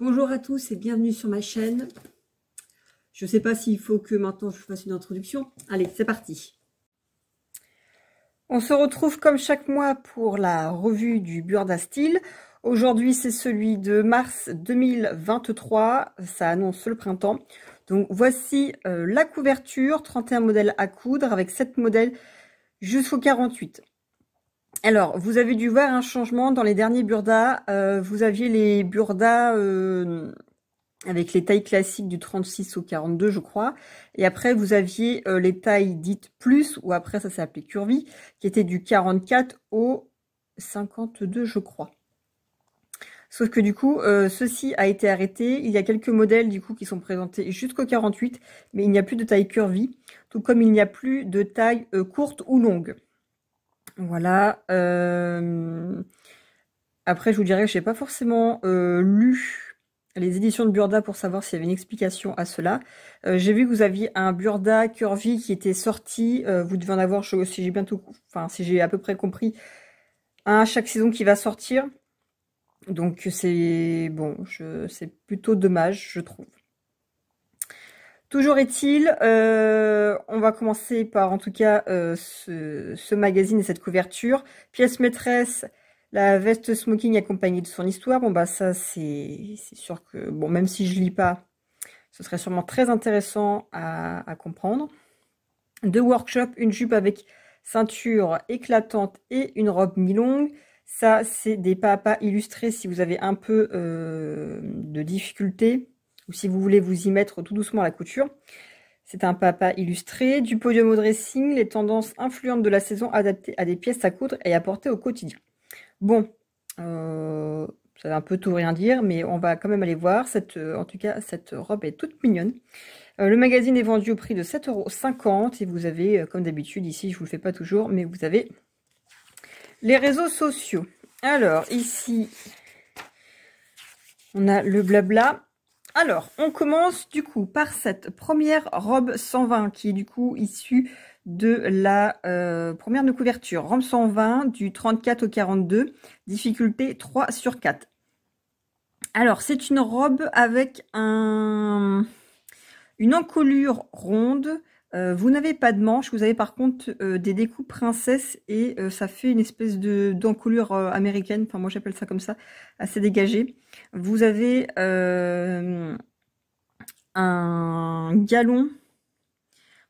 Bonjour à tous et bienvenue sur ma chaîne. Je ne sais pas s'il faut que maintenant je fasse une introduction. Allez, c'est parti. On se retrouve comme chaque mois pour la revue du Burda Style. Aujourd'hui, c'est celui de mars 2023. Ça annonce le printemps. Donc, voici la couverture. 31 modèles à coudre avec 7 modèles jusqu'au 48. Alors, vous avez dû voir un changement dans les derniers Burda. Vous aviez les Burda avec les tailles classiques du 36 au 42, je crois. Et après, vous aviez les tailles dites plus, ou après, ça s'est appelé curvy, qui étaient du 44 au 52, je crois. Sauf que du coup, ceci a été arrêté. Il y a quelques modèles, du coup, qui sont présentés jusqu'au 48, mais il n'y a plus de taille curvy, tout comme il n'y a plus de taille courte ou longue. Voilà. Après, je vous dirais que je n'ai pas forcément lu les éditions de Burda pour savoir s'il y avait une explication à cela. J'ai vu que vous aviez un Burda curvy qui était sorti. Vous devez en avoir, si j'ai bientôt, enfin si j'ai à peu près compris, un à chaque saison qui va sortir. Donc c'est bon, c'est plutôt dommage, je trouve. Toujours est-il, on va commencer par en tout cas ce magazine et cette couverture. Pièce maîtresse. La veste smoking accompagnée de son histoire, bon bah ça c'est sûr que, bon même si je lis pas, ce serait sûrement très intéressant à comprendre. Deux workshops, une jupe avec ceinture éclatante et une robe mi-longue. Ça c'est des pas à pas illustrés si vous avez un peu de difficulté ou si vous voulez vous y mettre tout doucement à la couture. C'est un pas à pas illustré. Du podium au dressing, les tendances influentes de la saison adaptées à des pièces à coudre et à porter au quotidien. Bon, ça va un peu tout rien dire, mais on va quand même aller voir. En tout cas, cette robe est toute mignonne. Le magazine est vendu au prix de 7,50 € et vous avez, comme d'habitude, ici, je vous le fais pas toujours, mais vous avez les réseaux sociaux. Alors, ici, on a le blabla. Alors, on commence du coup par cette première robe 120 qui est du coup issue de la première de couverture. Robe 120 du 34 au 42, difficulté 3 sur 4. Alors, c'est une robe avec une encolure ronde. Vous n'avez pas de manches, vous avez par contre des découpes princesse et ça fait une espèce d'encolure américaine, enfin moi j'appelle ça comme ça, assez dégagée. Vous avez un galon,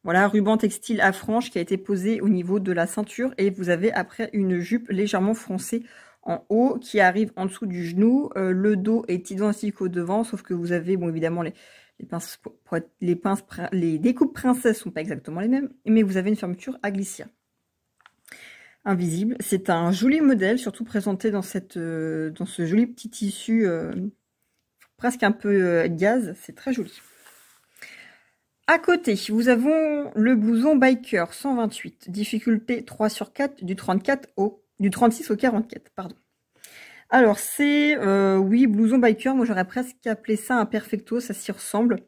voilà, ruban textile à franges qui a été posé au niveau de la ceinture et vous avez après une jupe légèrement froncée en haut qui arrive en dessous du genou. Le dos est identique au devant, sauf que vous avez, bon évidemment, les découpes princesses sont pas exactement les mêmes, mais vous avez une fermeture à glissière. Invisible. C'est un joli modèle, surtout présenté dans ce joli petit tissu presque un peu gaz. C'est très joli. À côté, nous avons le blouson biker 128, difficulté 3 sur 4 du 36 au 44, pardon. Alors c'est, oui, blouson biker, moi j'aurais presque appelé ça un perfecto, ça s'y ressemble.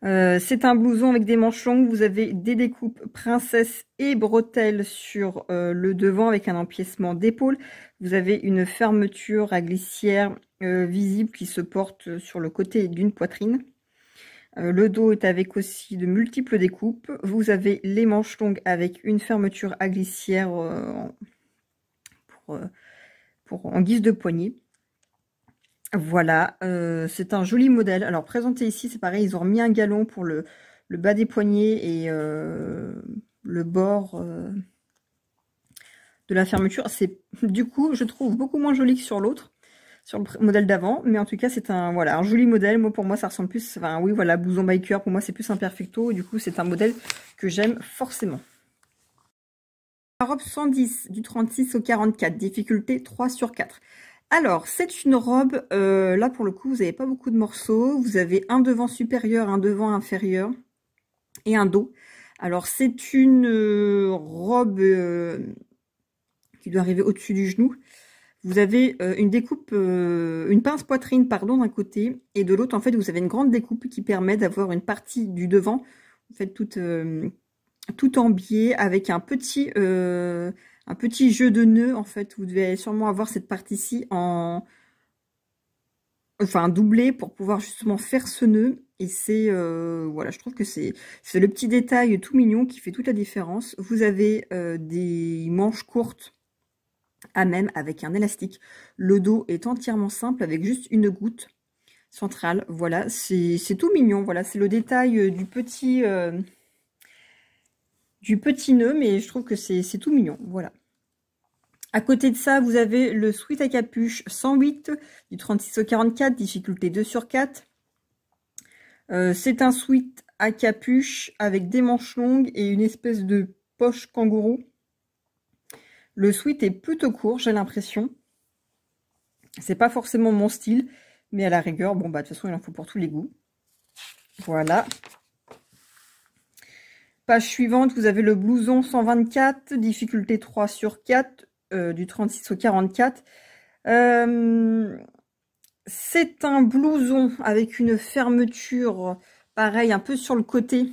C'est un blouson avec des manches longues, vous avez des découpes princesse et bretelles sur le devant avec un empiècement d'épaule. Vous avez une fermeture à glissière visible qui se porte sur le côté d'une poitrine. Le dos est avec aussi de multiples découpes. Vous avez les manches longues avec une fermeture à glissière en guise de poignée. Voilà, c'est un joli modèle. Alors présenté ici, c'est pareil, ils ont remis un galon pour le bas des poignets et le bord de la fermeture. C'est du coup, je trouve, beaucoup moins joli que sur l'autre, sur le modèle d'avant, mais en tout cas c'est un joli modèle. Moi, pour moi ça ressemble plus, enfin oui voilà, blouson biker, pour moi c'est plus un perfecto, et du coup c'est un modèle que j'aime forcément. La robe 110 du 36 au 44, difficulté 3 sur 4. Alors c'est une robe, là pour le coup vous n'avez pas beaucoup de morceaux, vous avez un devant supérieur, un devant inférieur et un dos. Alors c'est une robe qui doit arriver au-dessus du genou. Vous avez une découpe, une pince poitrine, pardon, d'un côté, et de l'autre, en fait, vous avez une grande découpe qui permet d'avoir une partie du devant, en fait, tout en biais, avec un petit jeu de nœuds, en fait. Vous devez sûrement avoir cette partie-ci en enfin doublé pour pouvoir justement faire ce nœud. Et c'est, voilà, je trouve que c'est le petit détail tout mignon qui fait toute la différence. Vous avez des manches courtes à même avec un élastique. Le dos est entièrement simple avec juste une goutte centrale. Voilà, c'est tout mignon. Voilà, c'est le détail du petit nœud, mais je trouve que c'est tout mignon. Voilà. À côté de ça, vous avez le sweat à capuche 108 du 36 au 44, difficulté 2 sur 4. C'est un sweat à capuche avec des manches longues et une espèce de poche kangourou. Le sweat est plutôt court, j'ai l'impression. C'est pas forcément mon style, mais à la rigueur, bon bah de toute façon il en faut pour tous les goûts. Voilà. Page suivante, vous avez le blouson 124, difficulté 3 sur 4, du 36 au 44. C'est un blouson avec une fermeture, pareil, un peu sur le côté.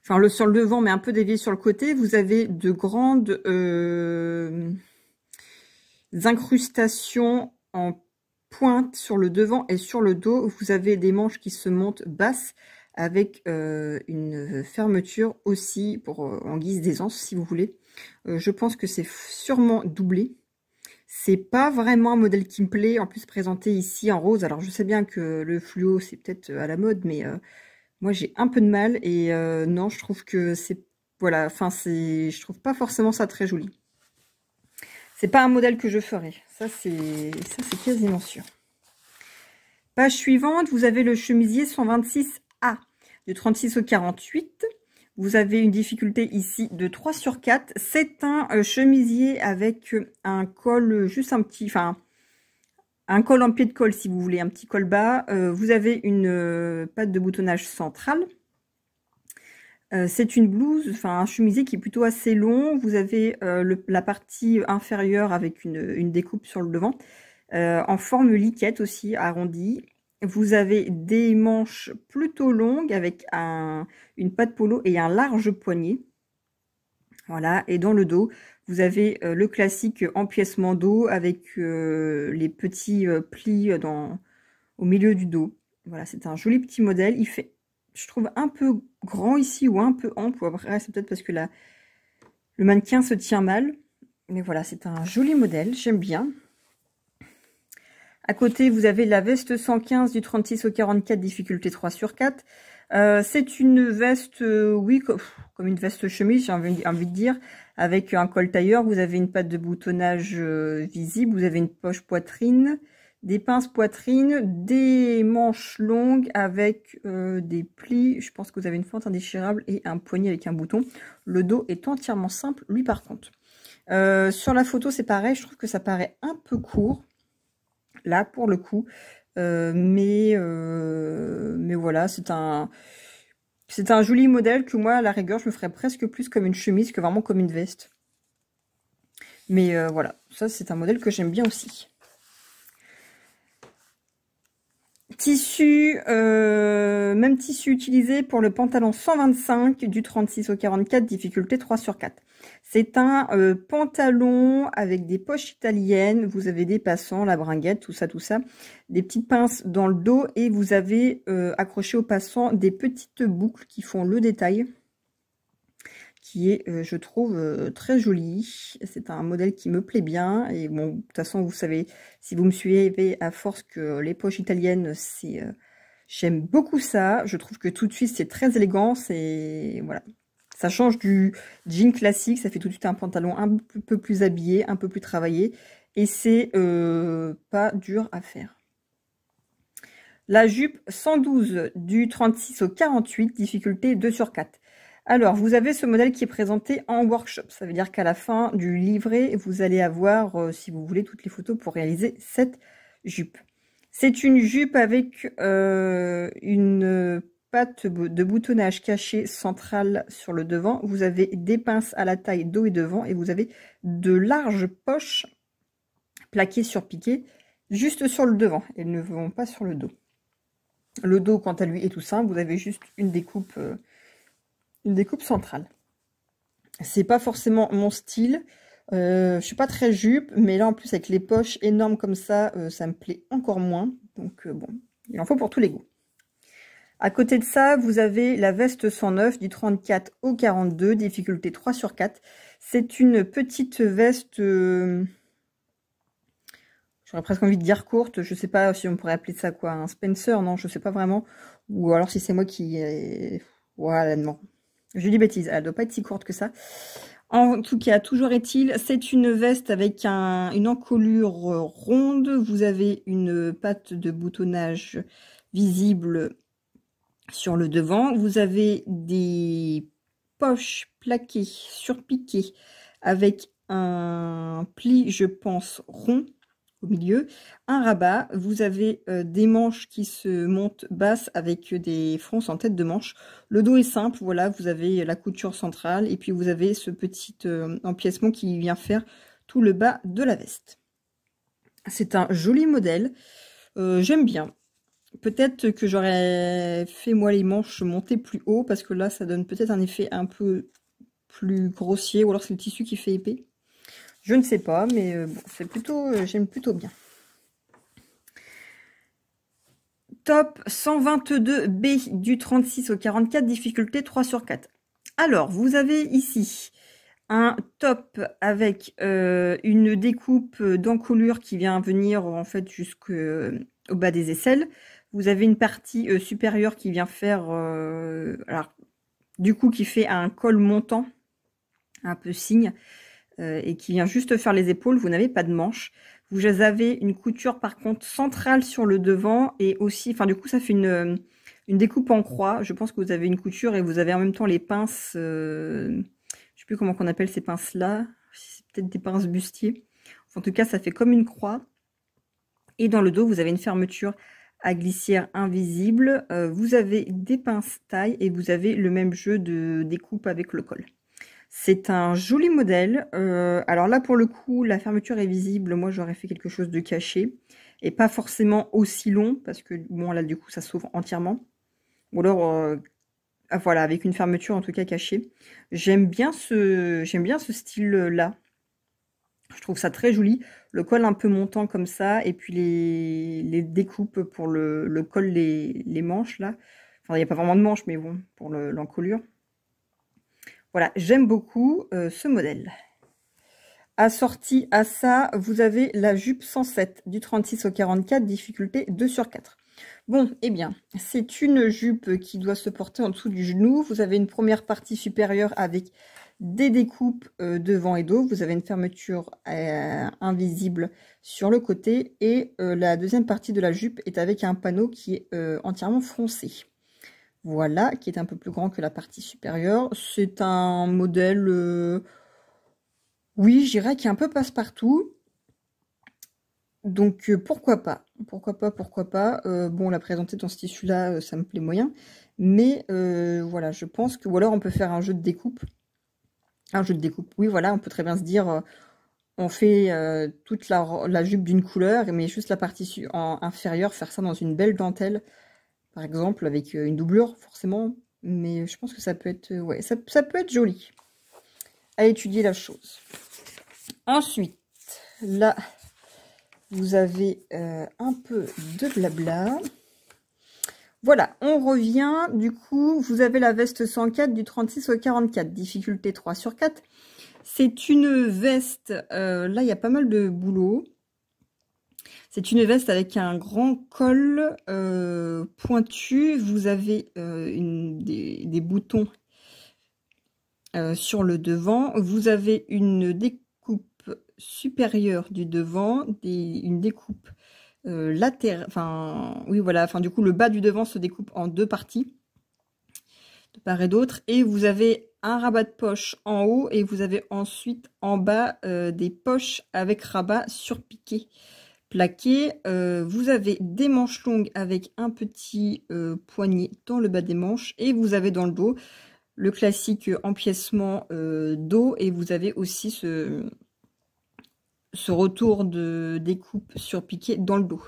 Enfin, sur le devant, mais un peu dévié sur le côté. Vous avez de grandes incrustations en pointe sur le devant et sur le dos. Vous avez des manches qui se montent basses avec une fermeture aussi pour en guise d'aisance, si vous voulez. Je pense que c'est sûrement doublé. C'est pas vraiment un modèle qui me plaît, en plus présenté ici en rose. Alors je sais bien que le fluo c'est peut-être à la mode, mais moi j'ai un peu de mal et non, je trouve que c'est, voilà, enfin je trouve pas forcément ça très joli. C'est pas un modèle que je ferai, ça c'est quasiment sûr. Page suivante, vous avez le chemisier 126A du 36 au 48. Vous avez une difficulté ici de 3 sur 4. C'est un chemisier avec un col, juste un petit, enfin, un col en pied de colle si vous voulez, un petit col bas. Vous avez une patte de boutonnage centrale. C'est une blouse, enfin un chemisier qui est plutôt assez long. Vous avez la partie inférieure avec une découpe sur le devant, en forme liquette aussi, arrondie. Vous avez des manches plutôt longues avec une patte polo et un large poignet. Voilà, et dans le dos, vous avez le classique empiècement dos avec les petits plis au milieu du dos. Voilà, c'est un joli petit modèle. Il fait, je trouve, un peu grand ici ou un peu ample. Après, c'est peut-être parce que le mannequin se tient mal. Mais voilà, c'est un joli modèle, j'aime bien. À côté, vous avez la veste 115 du 36 au 44, difficulté 3 sur 4. C'est une veste, oui, comme une veste chemise, j'ai envie de dire, avec un col tailleur. Vous avez une patte de boutonnage visible, vous avez une poche poitrine, des pinces poitrine, des manches longues avec des plis. Je pense que vous avez une fente indéchirable et un poignet avec un bouton. Le dos est entièrement simple, lui par contre. Sur la photo, c'est pareil, je trouve que ça paraît un peu court. Là, pour le coup, mais voilà, c'est un joli modèle que moi, à la rigueur, je me ferais presque plus comme une chemise que vraiment comme une veste. Mais voilà, ça, c'est un modèle que j'aime bien aussi. Tissu, même tissu utilisé pour le pantalon 125 du 36 au 44, difficulté 3 sur 4. C'est un pantalon avec des poches italiennes, vous avez des passants, la bringuette, tout ça, des petites pinces dans le dos et vous avez accroché au passant des petites boucles qui font le détail, qui est, je trouve, très joli. C'est un modèle qui me plaît bien. Et bon, de toute façon, vous savez, si vous me suivez, à force que les poches italiennes, c'est, j'aime beaucoup ça. Je trouve que tout de suite, c'est très élégant. C'est, voilà, ça change du jean classique. Ça fait tout de suite un pantalon un peu plus habillé, un peu plus travaillé. Et c'est pas dur à faire. La jupe 112 du 36 au 48, difficulté 2 sur 4. Alors, vous avez ce modèle qui est présenté en workshop. Ça veut dire qu'à la fin du livret, vous allez avoir, si vous voulez, toutes les photos pour réaliser cette jupe. C'est une jupe avec une patte de boutonnage cachée centrale sur le devant. Vous avez des pinces à la taille dos et devant et vous avez de larges poches plaquées sur piqué juste sur le devant. Elles ne vont pas sur le dos. Le dos, quant à lui, est tout simple. Vous avez juste une découpe centrale. C'est pas forcément mon style. Je suis pas très jupe, mais là en plus avec les poches énormes comme ça, ça me plaît encore moins. Donc bon, il en faut pour tous les goûts. À côté de ça, vous avez la veste 109 du 34 au 42, difficulté 3 sur 4. C'est une petite veste, j'aurais presque envie de dire courte. Je sais pas si on pourrait appeler ça quoi, un Spencer, non, je sais pas vraiment. Ou alors si c'est moi qui... Voilà, non. Je dis bêtise, elle doit pas être si courte que ça. En tout cas, toujours est-il, c'est une veste avec une encolure ronde. Vous avez une patte de boutonnage visible sur le devant. Vous avez des poches plaquées, surpiquées, avec un pli, je pense, rond au milieu, un rabat. Vous avez des manches qui se montent basses avec des fronces en tête de manche. Le dos est simple, voilà, vous avez la couture centrale et puis vous avez ce petit empiècement qui vient faire tout le bas de la veste. C'est un joli modèle, j'aime bien. Peut-être que j'aurais fait moi les manches monter plus haut parce que là ça donne peut-être un effet un peu plus grossier ou alors c'est le tissu qui fait épais. Je ne sais pas, mais bon, c'est plutôt, j'aime plutôt bien. Top 122B du 36 au 44, difficulté 3 sur 4. Alors, vous avez ici un top avec une découpe d'encolure qui vient venir en fait jusqu'au bas des aisselles. Vous avez une partie supérieure qui vient faire, alors du coup qui fait un col montant, un peu cygne, et qui vient juste faire les épaules. Vous n'avez pas de manche. Vous avez une couture par contre centrale sur le devant et aussi, enfin du coup ça fait une découpe en croix. Je pense que vous avez une couture et vous avez en même temps les pinces, je sais plus comment on appelle ces pinces là, c'est peut-être des pinces bustier. En tout cas ça fait comme une croix. Et dans le dos vous avez une fermeture à glissière invisible. Vous avez des pinces taille et vous avez le même jeu de découpe avec le col. C'est un joli modèle. Alors là, pour le coup, la fermeture est visible. Moi, j'aurais fait quelque chose de caché. Et pas forcément aussi long, parce que, bon, là, du coup, ça s'ouvre entièrement. Ou alors, voilà, avec une fermeture, en tout cas, cachée. J'aime bien ce style-là. Je trouve ça très joli. Le col un peu montant comme ça. Et puis, les découpes pour le col, les manches, là. Enfin, il n'y a pas vraiment de manches, mais bon, pour l'encolure. Voilà, j'aime beaucoup ce modèle. Assorti à ça, vous avez la jupe 107 du 36 au 44, difficulté 2 sur 4. Bon, eh bien, c'est une jupe qui doit se porter en dessous du genou. Vous avez une première partie supérieure avec des découpes devant et dos. Vous avez une fermeture invisible sur le côté. Et la deuxième partie de la jupe est avec un panneau qui est entièrement froncé. Voilà, qui est un peu plus grand que la partie supérieure. C'est un modèle, oui, je dirais qui est un peu passe-partout. Donc, pourquoi pas? Pourquoi pas. Bon, la présenter dans ce tissu-là, ça me plaît moyen. Mais voilà, je pense que... Ou alors, on peut faire un jeu de découpe. Un jeu de découpe, oui, voilà, on peut très bien se dire... on fait toute la jupe d'une couleur, mais juste la partie inférieure, faire ça dans une belle dentelle. Par exemple, avec une doublure, forcément. Mais je pense que ça peut être... ouais, ça peut être joli. À étudier la chose. Ensuite, là, vous avez un peu de blabla. Voilà, on revient. Du coup, vous avez la veste 104 du 36 au 44. Difficulté 3 sur 4. C'est une veste... là, il y a pas mal de boulot. C'est une veste avec un grand col pointu. Vous avez des boutons sur le devant. Vous avez une découpe supérieure du devant, une découpe latérale. Enfin, oui, voilà. Enfin, du coup, le bas du devant se découpe en deux parties, de part et d'autre. Et vous avez un rabat de poche en haut et vous avez ensuite en bas des poches avec rabat surpiqué. Plaqué, vous avez des manches longues avec un petit poignet dans le bas des manches et vous avez dans le dos le classique empiècement dos et vous avez aussi ce retour de découpe sur piqué dans le dos.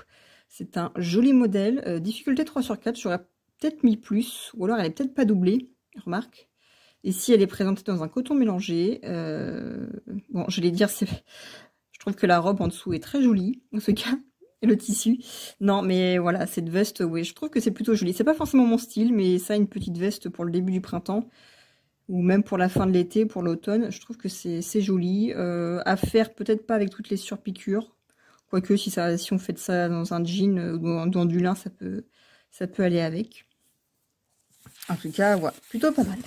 C'est un joli modèle, difficulté 3 sur 4, j'aurais peut-être mis plus ou alors elle est peut-être pas doublée, remarque, Ici, elle est présentée dans un coton mélangé. Bon, je vais dire, je trouve que la robe en dessous est très jolie, en ce cas, et le tissu. Non, mais voilà, cette veste, oui, je trouve que c'est plutôt joli. C'est pas forcément mon style, mais ça, une petite veste pour le début du printemps, ou même pour la fin de l'été, pour l'automne, je trouve que c'est joli. À faire peut-être pas avec toutes les surpiqûres. Quoique, si on fait ça dans un jean ou dans du lin, ça peut aller avec. En tout cas, voilà, plutôt pas mal.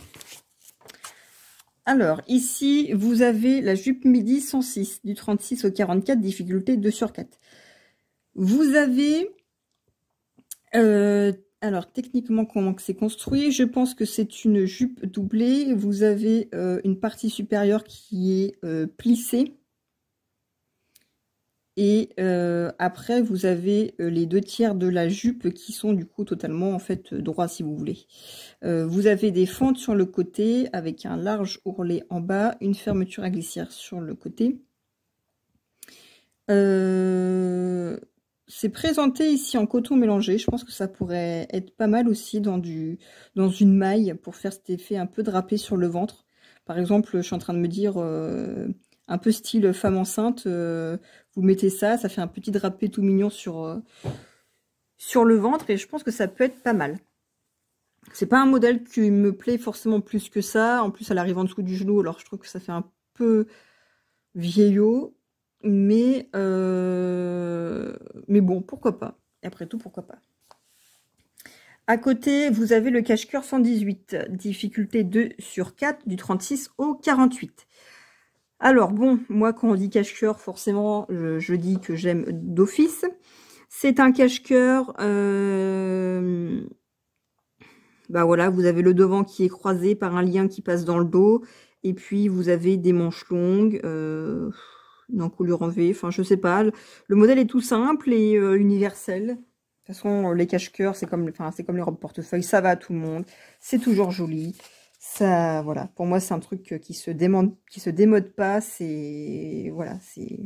Alors, ici, vous avez la jupe midi 106, du 36 au 44, difficulté 2/4. Vous avez... alors, techniquement, comment c'est construit? Je pense que c'est une jupe doublée. Vous avez une partie supérieure qui est plissée. Et après, vous avez les 2/3 de la jupe qui sont du coup totalement en fait droits si vous voulez. Vous avez des fentes sur le côté avec un large ourlet en bas, une fermeture à glissière sur le côté. C'est présenté ici en coton mélangé. Je pense que ça pourrait être pas mal aussi dans une maille pour faire cet effet un peu drapé sur le ventre. Par exemple, je suis en train de me dire... un peu style femme enceinte, vous mettez ça fait un petit drapé tout mignon sur le ventre et je pense que ça peut être pas mal. C'est pas un modèle qui me plaît forcément plus que ça, en plus elle arrive en dessous du genou, alors je trouve que ça fait un peu vieillot, mais bon, pourquoi pas. Et après tout, pourquoi pas. À côté, vous avez le cache-cœur 118, difficulté 2/4, du 36 au 48. Alors bon, moi quand on dit cache-cœur, forcément, je dis que j'aime d'office. C'est un cache-cœur, bah voilà, vous avez le devant qui est croisé par un lien qui passe dans le dos, et puis vous avez des manches longues, une encolure en V, enfin je sais pas. Le modèle est tout simple et universel. De toute façon, les cache-cœurs, c'est comme les robes portefeuille, ça va à tout le monde, c'est toujours joli. Ça, voilà, pour moi, c'est un truc qui se démode pas, c'est, voilà, c'est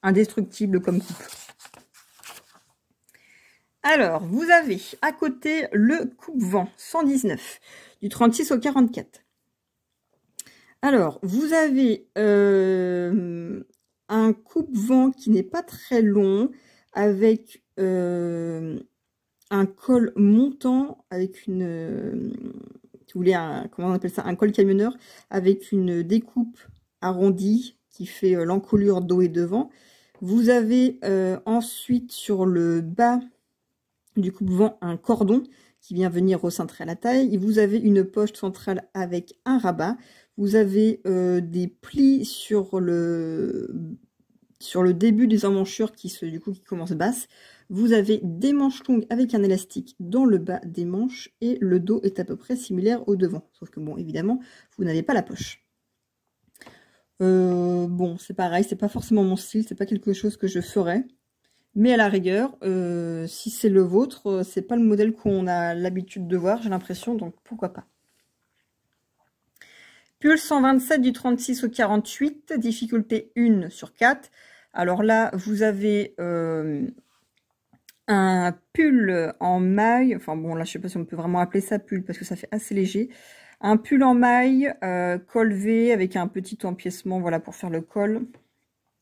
indestructible comme coupe. Alors, vous avez à côté le coupe-vent 119, du 36 au 44. Alors, vous avez un coupe-vent qui n'est pas très long, avec un col montant, avec une... si vous voulez, comment on appelle ça, un col camionneur avec une découpe arrondie qui fait l'encolure dos et devant. Vous avez ensuite sur le bas du coupe-vent un cordon qui vient venir recentrer à la taille. Et vous avez une poche centrale avec un rabat. Vous avez des plis sur le début des emmanchures qui commencent basses. Vous avez des manches longues avec un élastique dans le bas des manches et le dos est à peu près similaire au devant. Sauf que bon, évidemment, vous n'avez pas la poche. Bon, c'est pareil, c'est pas forcément mon style, c'est pas quelque chose que je ferais. Mais à la rigueur, si c'est le vôtre, c'est pas le modèle qu'on a l'habitude de voir, j'ai l'impression, donc pourquoi pas. Pull 127 du 36 au 48, difficulté 1/4. Alors là, vous avez un pull en maille, enfin bon là je sais pas si on peut vraiment appeler ça pull parce que ça fait assez léger. Un pull en maille, col V avec un petit empiècement, voilà pour faire le col.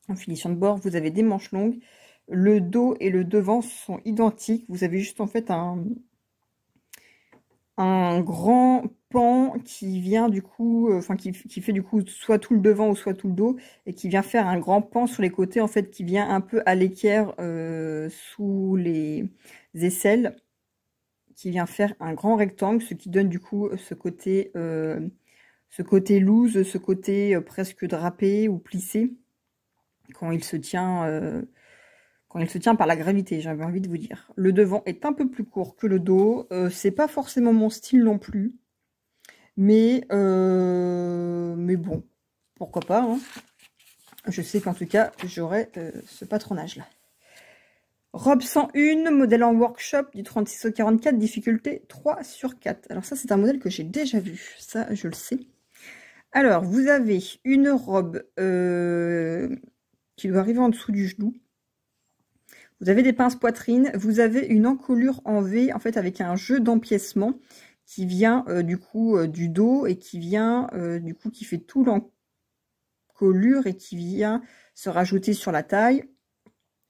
En finition de bord, vous avez des manches longues. Le dos et le devant sont identiques. Vous avez juste en fait un grand pan qui vient du coup, qui fait du coup soit tout le devant ou soit tout le dos, et qui vient faire un grand pan sur les côtés, en fait, qui vient un peu à l'équerre sous les aisselles, qui vient faire un grand rectangle, ce qui donne du coup ce côté loose, ce côté presque drapé ou plissé, quand il se tient par la gravité, j'avais envie de vous dire. Le devant est un peu plus court que le dos. C'est pas forcément mon style non plus. Mais bon, pourquoi pas. Hein. Je sais qu'en tout cas, j'aurai ce patronage-là. Robe 101, modèle en workshop du 36 au 44, difficulté 3/4. Alors ça, c'est un modèle que j'ai déjà vu. Ça, je le sais. Alors, vous avez une robe qui doit arriver en dessous du genou. Vous avez des pinces poitrine, vous avez une encolure en V, en fait, avec un jeu d'empiècement qui vient du coup du dos et qui vient du coup qui fait tout l'encolure et qui vient se rajouter sur la taille.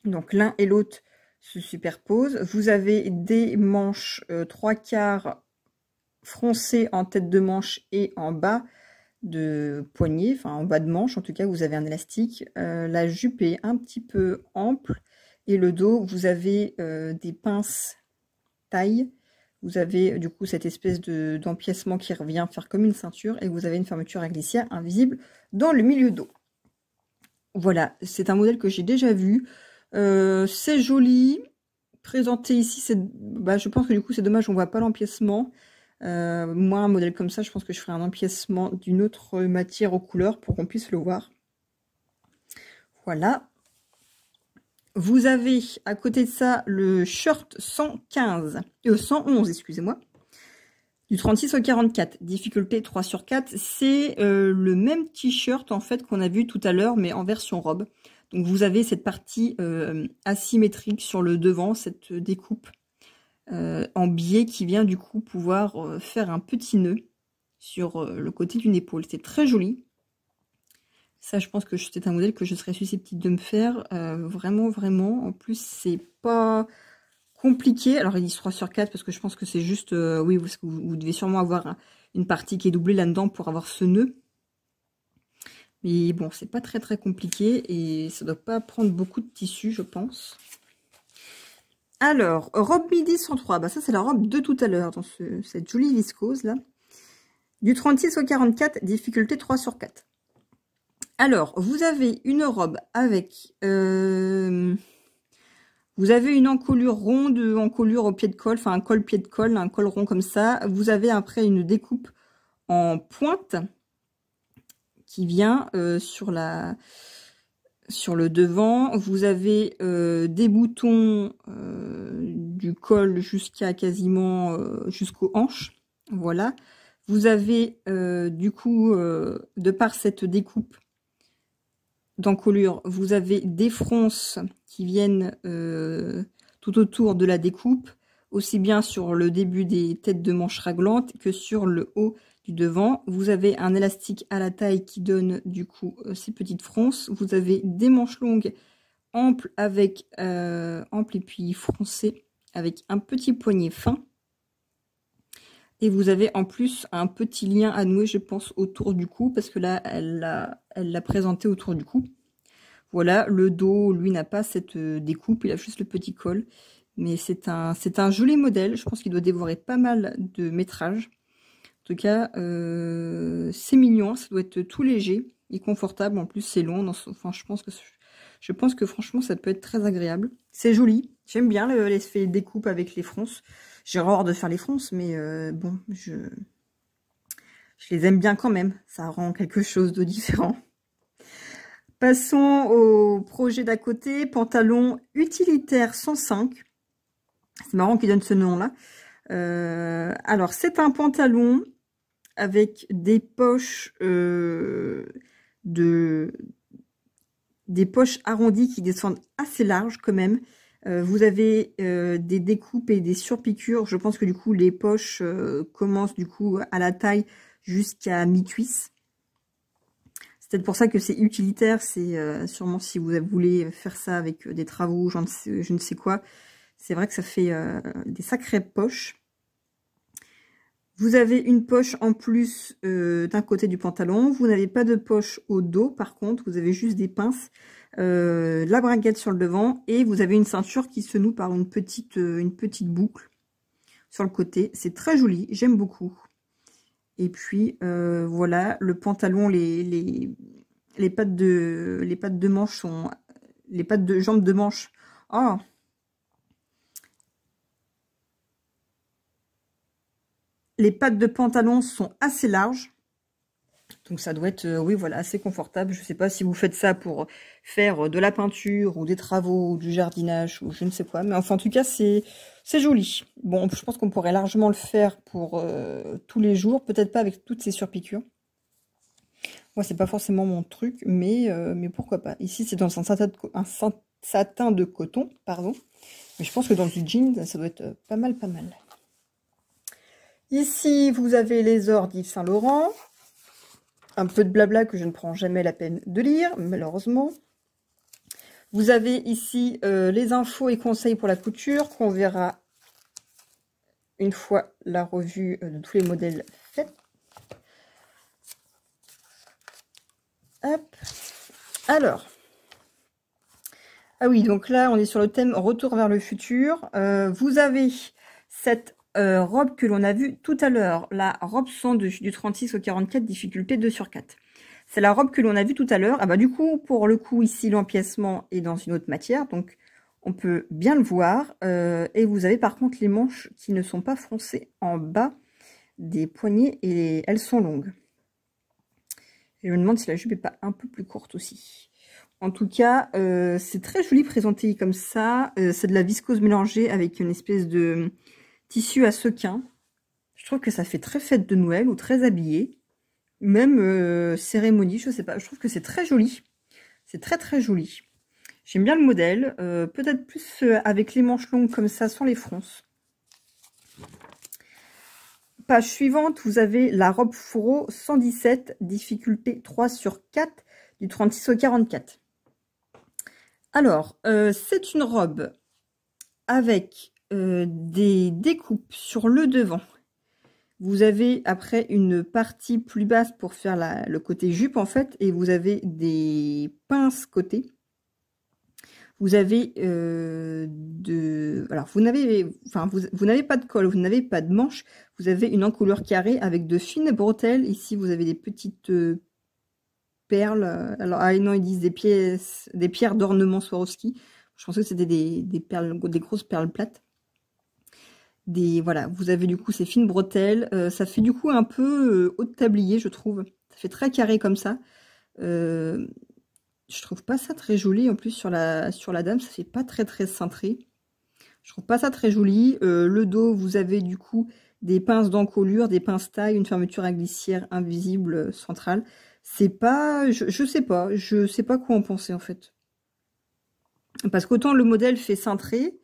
Donc l'un et l'autre se superposent. Vous avez des manches 3/4 froncées en tête de manche et en bas de poignet, enfin en bas de manche en tout cas, vous avez un élastique. La jupe est un petit peu ample et le dos, vous avez des pinces taille. Vous avez du coup cette espèce d'empiècement qui revient faire comme une ceinture et vous avez une fermeture à glissière invisible dans le milieu dos. Voilà, c'est un modèle que j'ai déjà vu. C'est joli. Présenté ici, je pense que du coup c'est dommage, on voit pas l'empiècement. Moi, un modèle comme ça, je pense que je ferai un empiècement d'une autre matière aux couleurs pour qu'on puisse le voir. Voilà. Vous avez à côté de ça le shirt 111, excusez-moi, du 36 au 44, difficulté 3/4. C'est le même t-shirt en fait qu'on a vu tout à l'heure, mais en version robe. Donc vous avez cette partie asymétrique sur le devant, cette découpe en biais qui vient du coup pouvoir faire un petit nœud sur le côté d'une épaule. C'est très joli. Ça, je pense que c'est un modèle que je serais susceptible de me faire. Vraiment, vraiment. En plus, c'est pas compliqué. Alors, il dit 3/4 parce que je pense que c'est juste... oui, parce que vous devez sûrement avoir une partie qui est doublée là-dedans pour avoir ce nœud. Mais bon, c'est pas très, très compliqué. Et ça doit pas prendre beaucoup de tissu, je pense. Alors, robe midi 103. Bah, ça, c'est la robe de tout à l'heure, dans cette jolie viscose, là. Du 36 au 44, difficulté 3/4. Alors, vous avez une robe avec... vous avez une encolure ronde, encolure au pied de colle, enfin un col pied de colle, un col rond comme ça. Vous avez après une découpe en pointe qui vient sur le devant. Vous avez des boutons du col jusqu'à quasiment jusqu'aux hanches. Voilà. Vous avez du coup, de par cette découpe d'encolure, vous avez des fronces qui viennent tout autour de la découpe, aussi bien sur le début des têtes de manches raglantes que sur le haut du devant. Vous avez un élastique à la taille qui donne du coup ces petites fronces. Vous avez des manches longues amples avec amples et puis froncées avec un petit poignet fin. Et vous avez en plus un petit lien à nouer, je pense, autour du cou, parce que là, elle l'a présenté autour du cou. Voilà, le dos, lui, n'a pas cette découpe, il a juste le petit col. Mais c'est un joli modèle, je pense qu'il doit dévorer pas mal de métrage. En tout cas, c'est mignon, ça doit être tout léger et confortable. En plus, c'est long, enfin, je pense que franchement, ça peut être très agréable. C'est joli, j'aime bien l'effet découpe avec les fronces. J'ai horreur de faire les fronces, mais bon, je les aime bien quand même. Ça rend quelque chose de différent. Passons au projet d'à côté. Pantalon utilitaire 105. C'est marrant qu'il donne ce nom-là. Alors, c'est un pantalon avec des poches des poches arrondies qui descendent assez larges quand même. Vous avez des découpes et des surpiqûres. Je pense que du coup les poches commencent du coup à la taille jusqu'à mi-cuisse. C'est peut-être pour ça que c'est utilitaire. C'est sûrement si vous voulez faire ça avec des travaux, je ne sais quoi. C'est vrai que ça fait des sacrées poches. Vous avez une poche en plus d'un côté du pantalon. Vous n'avez pas de poche au dos. Par contre, vous avez juste des pinces, la braguette sur le devant. Et vous avez une ceinture qui se noue par une petite boucle sur le côté. C'est très joli. J'aime beaucoup. Et puis, voilà, le pantalon, les pattes de manche sont... Les pattes de jambes de manche. Oh! Les pattes de pantalon sont assez larges. Donc ça doit être, oui, voilà, assez confortable. Je ne sais pas si vous faites ça pour faire de la peinture ou des travaux ou du jardinage ou je ne sais quoi. Mais enfin, en tout cas, c'est joli. Bon, je pense qu'on pourrait largement le faire pour tous les jours. Peut-être pas avec toutes ces surpiqûres. Moi, c'est pas forcément mon truc, mais pourquoi pas. Ici, c'est dans un satin de coton, pardon. Mais je pense que dans du jean, ça doit être pas mal, pas mal. Ici, vous avez les ors d'Yves Saint Laurent. Un peu de blabla que je ne prends jamais la peine de lire, malheureusement. Vous avez ici les infos et conseils pour la couture qu'on verra une fois la revue de tous les modèles faits. Hop. Alors. Ah oui, donc là, on est sur le thème Retour vers le futur. Vous avez cette robe que l'on a vue tout à l'heure, la robe son du 36 au 44, difficulté 2 sur 4. C'est la robe que l'on a vue tout à l'heure. Ah bah du coup, pour le coup, ici, l'empiècement est dans une autre matière, donc on peut bien le voir. Et vous avez par contre les manches qui ne sont pas froncées en bas des poignets et elles sont longues. Et je me demande si la jupe n'est pas un peu plus courte aussi. En tout cas, c'est très joli présenté comme ça. C'est de la viscose mélangée avec une espèce de tissu à sequins. Je trouve que ça fait très fête de Noël ou très habillé. Même cérémonie, je sais pas. Je trouve que c'est très joli. C'est très très joli. J'aime bien le modèle. Peut-être plus avec les manches longues comme ça, sans les fronces. Page suivante, vous avez la robe fourreau 117, difficulté 3 sur 4, du 36 au 44. Alors, c'est une robe avec des découpes sur le devant. Vous avez après une partie plus basse pour faire le côté jupe en fait, et vous avez des pinces côté. Vous avez alors vous n'avez pas de col, vous n'avez pas de manche, vous avez une encoulure carrée avec de fines bretelles. Ici vous avez des petites perles. Alors ah non, ils disent des pierres d'ornement Swarovski. Je pensais que c'était des perles, des grosses perles plates. Voilà, vous avez du coup ces fines bretelles. Ça fait du coup un peu haut de tablier, je trouve. Ça fait très carré comme ça. Je trouve pas ça très joli. En plus, sur la dame, ça fait pas très très cintré. Je trouve pas ça très joli. Le dos, vous avez du coup des pinces d'encolure, des pinces taille, une fermeture à glissière invisible centrale. C'est pas... Je sais pas. Je sais pas quoi en penser, en fait. Parce qu'autant le modèle fait cintré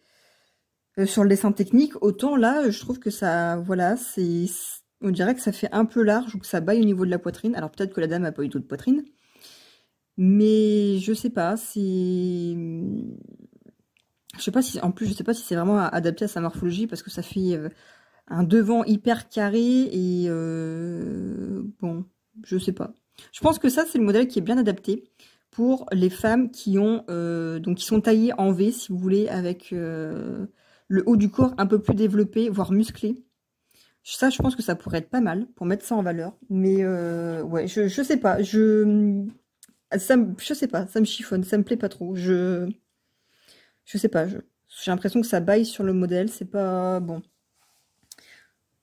sur le dessin technique, autant là, je trouve que ça... Voilà, c'est... On dirait que ça fait un peu large ou que ça baille au niveau de la poitrine. Alors peut-être que la dame n'a pas eu tout de poitrine. Mais je sais pas, c'est... Je sais pas si... En plus, je sais pas si c'est vraiment adapté à sa morphologie parce que ça fait un devant hyper carré et... Bon, je sais pas. Je pense que ça, c'est le modèle qui est bien adapté pour les femmes qui ont... donc, qui sont taillées en V, si vous voulez, avec le haut du corps un peu plus développé, voire musclé. Ça, je pense que ça pourrait être pas mal pour mettre ça en valeur. Mais ouais, je sais pas. Je sais pas, ça me chiffonne, ça me plaît pas trop. Je sais pas, j'ai l'impression que ça baille sur le modèle, c'est pas bon.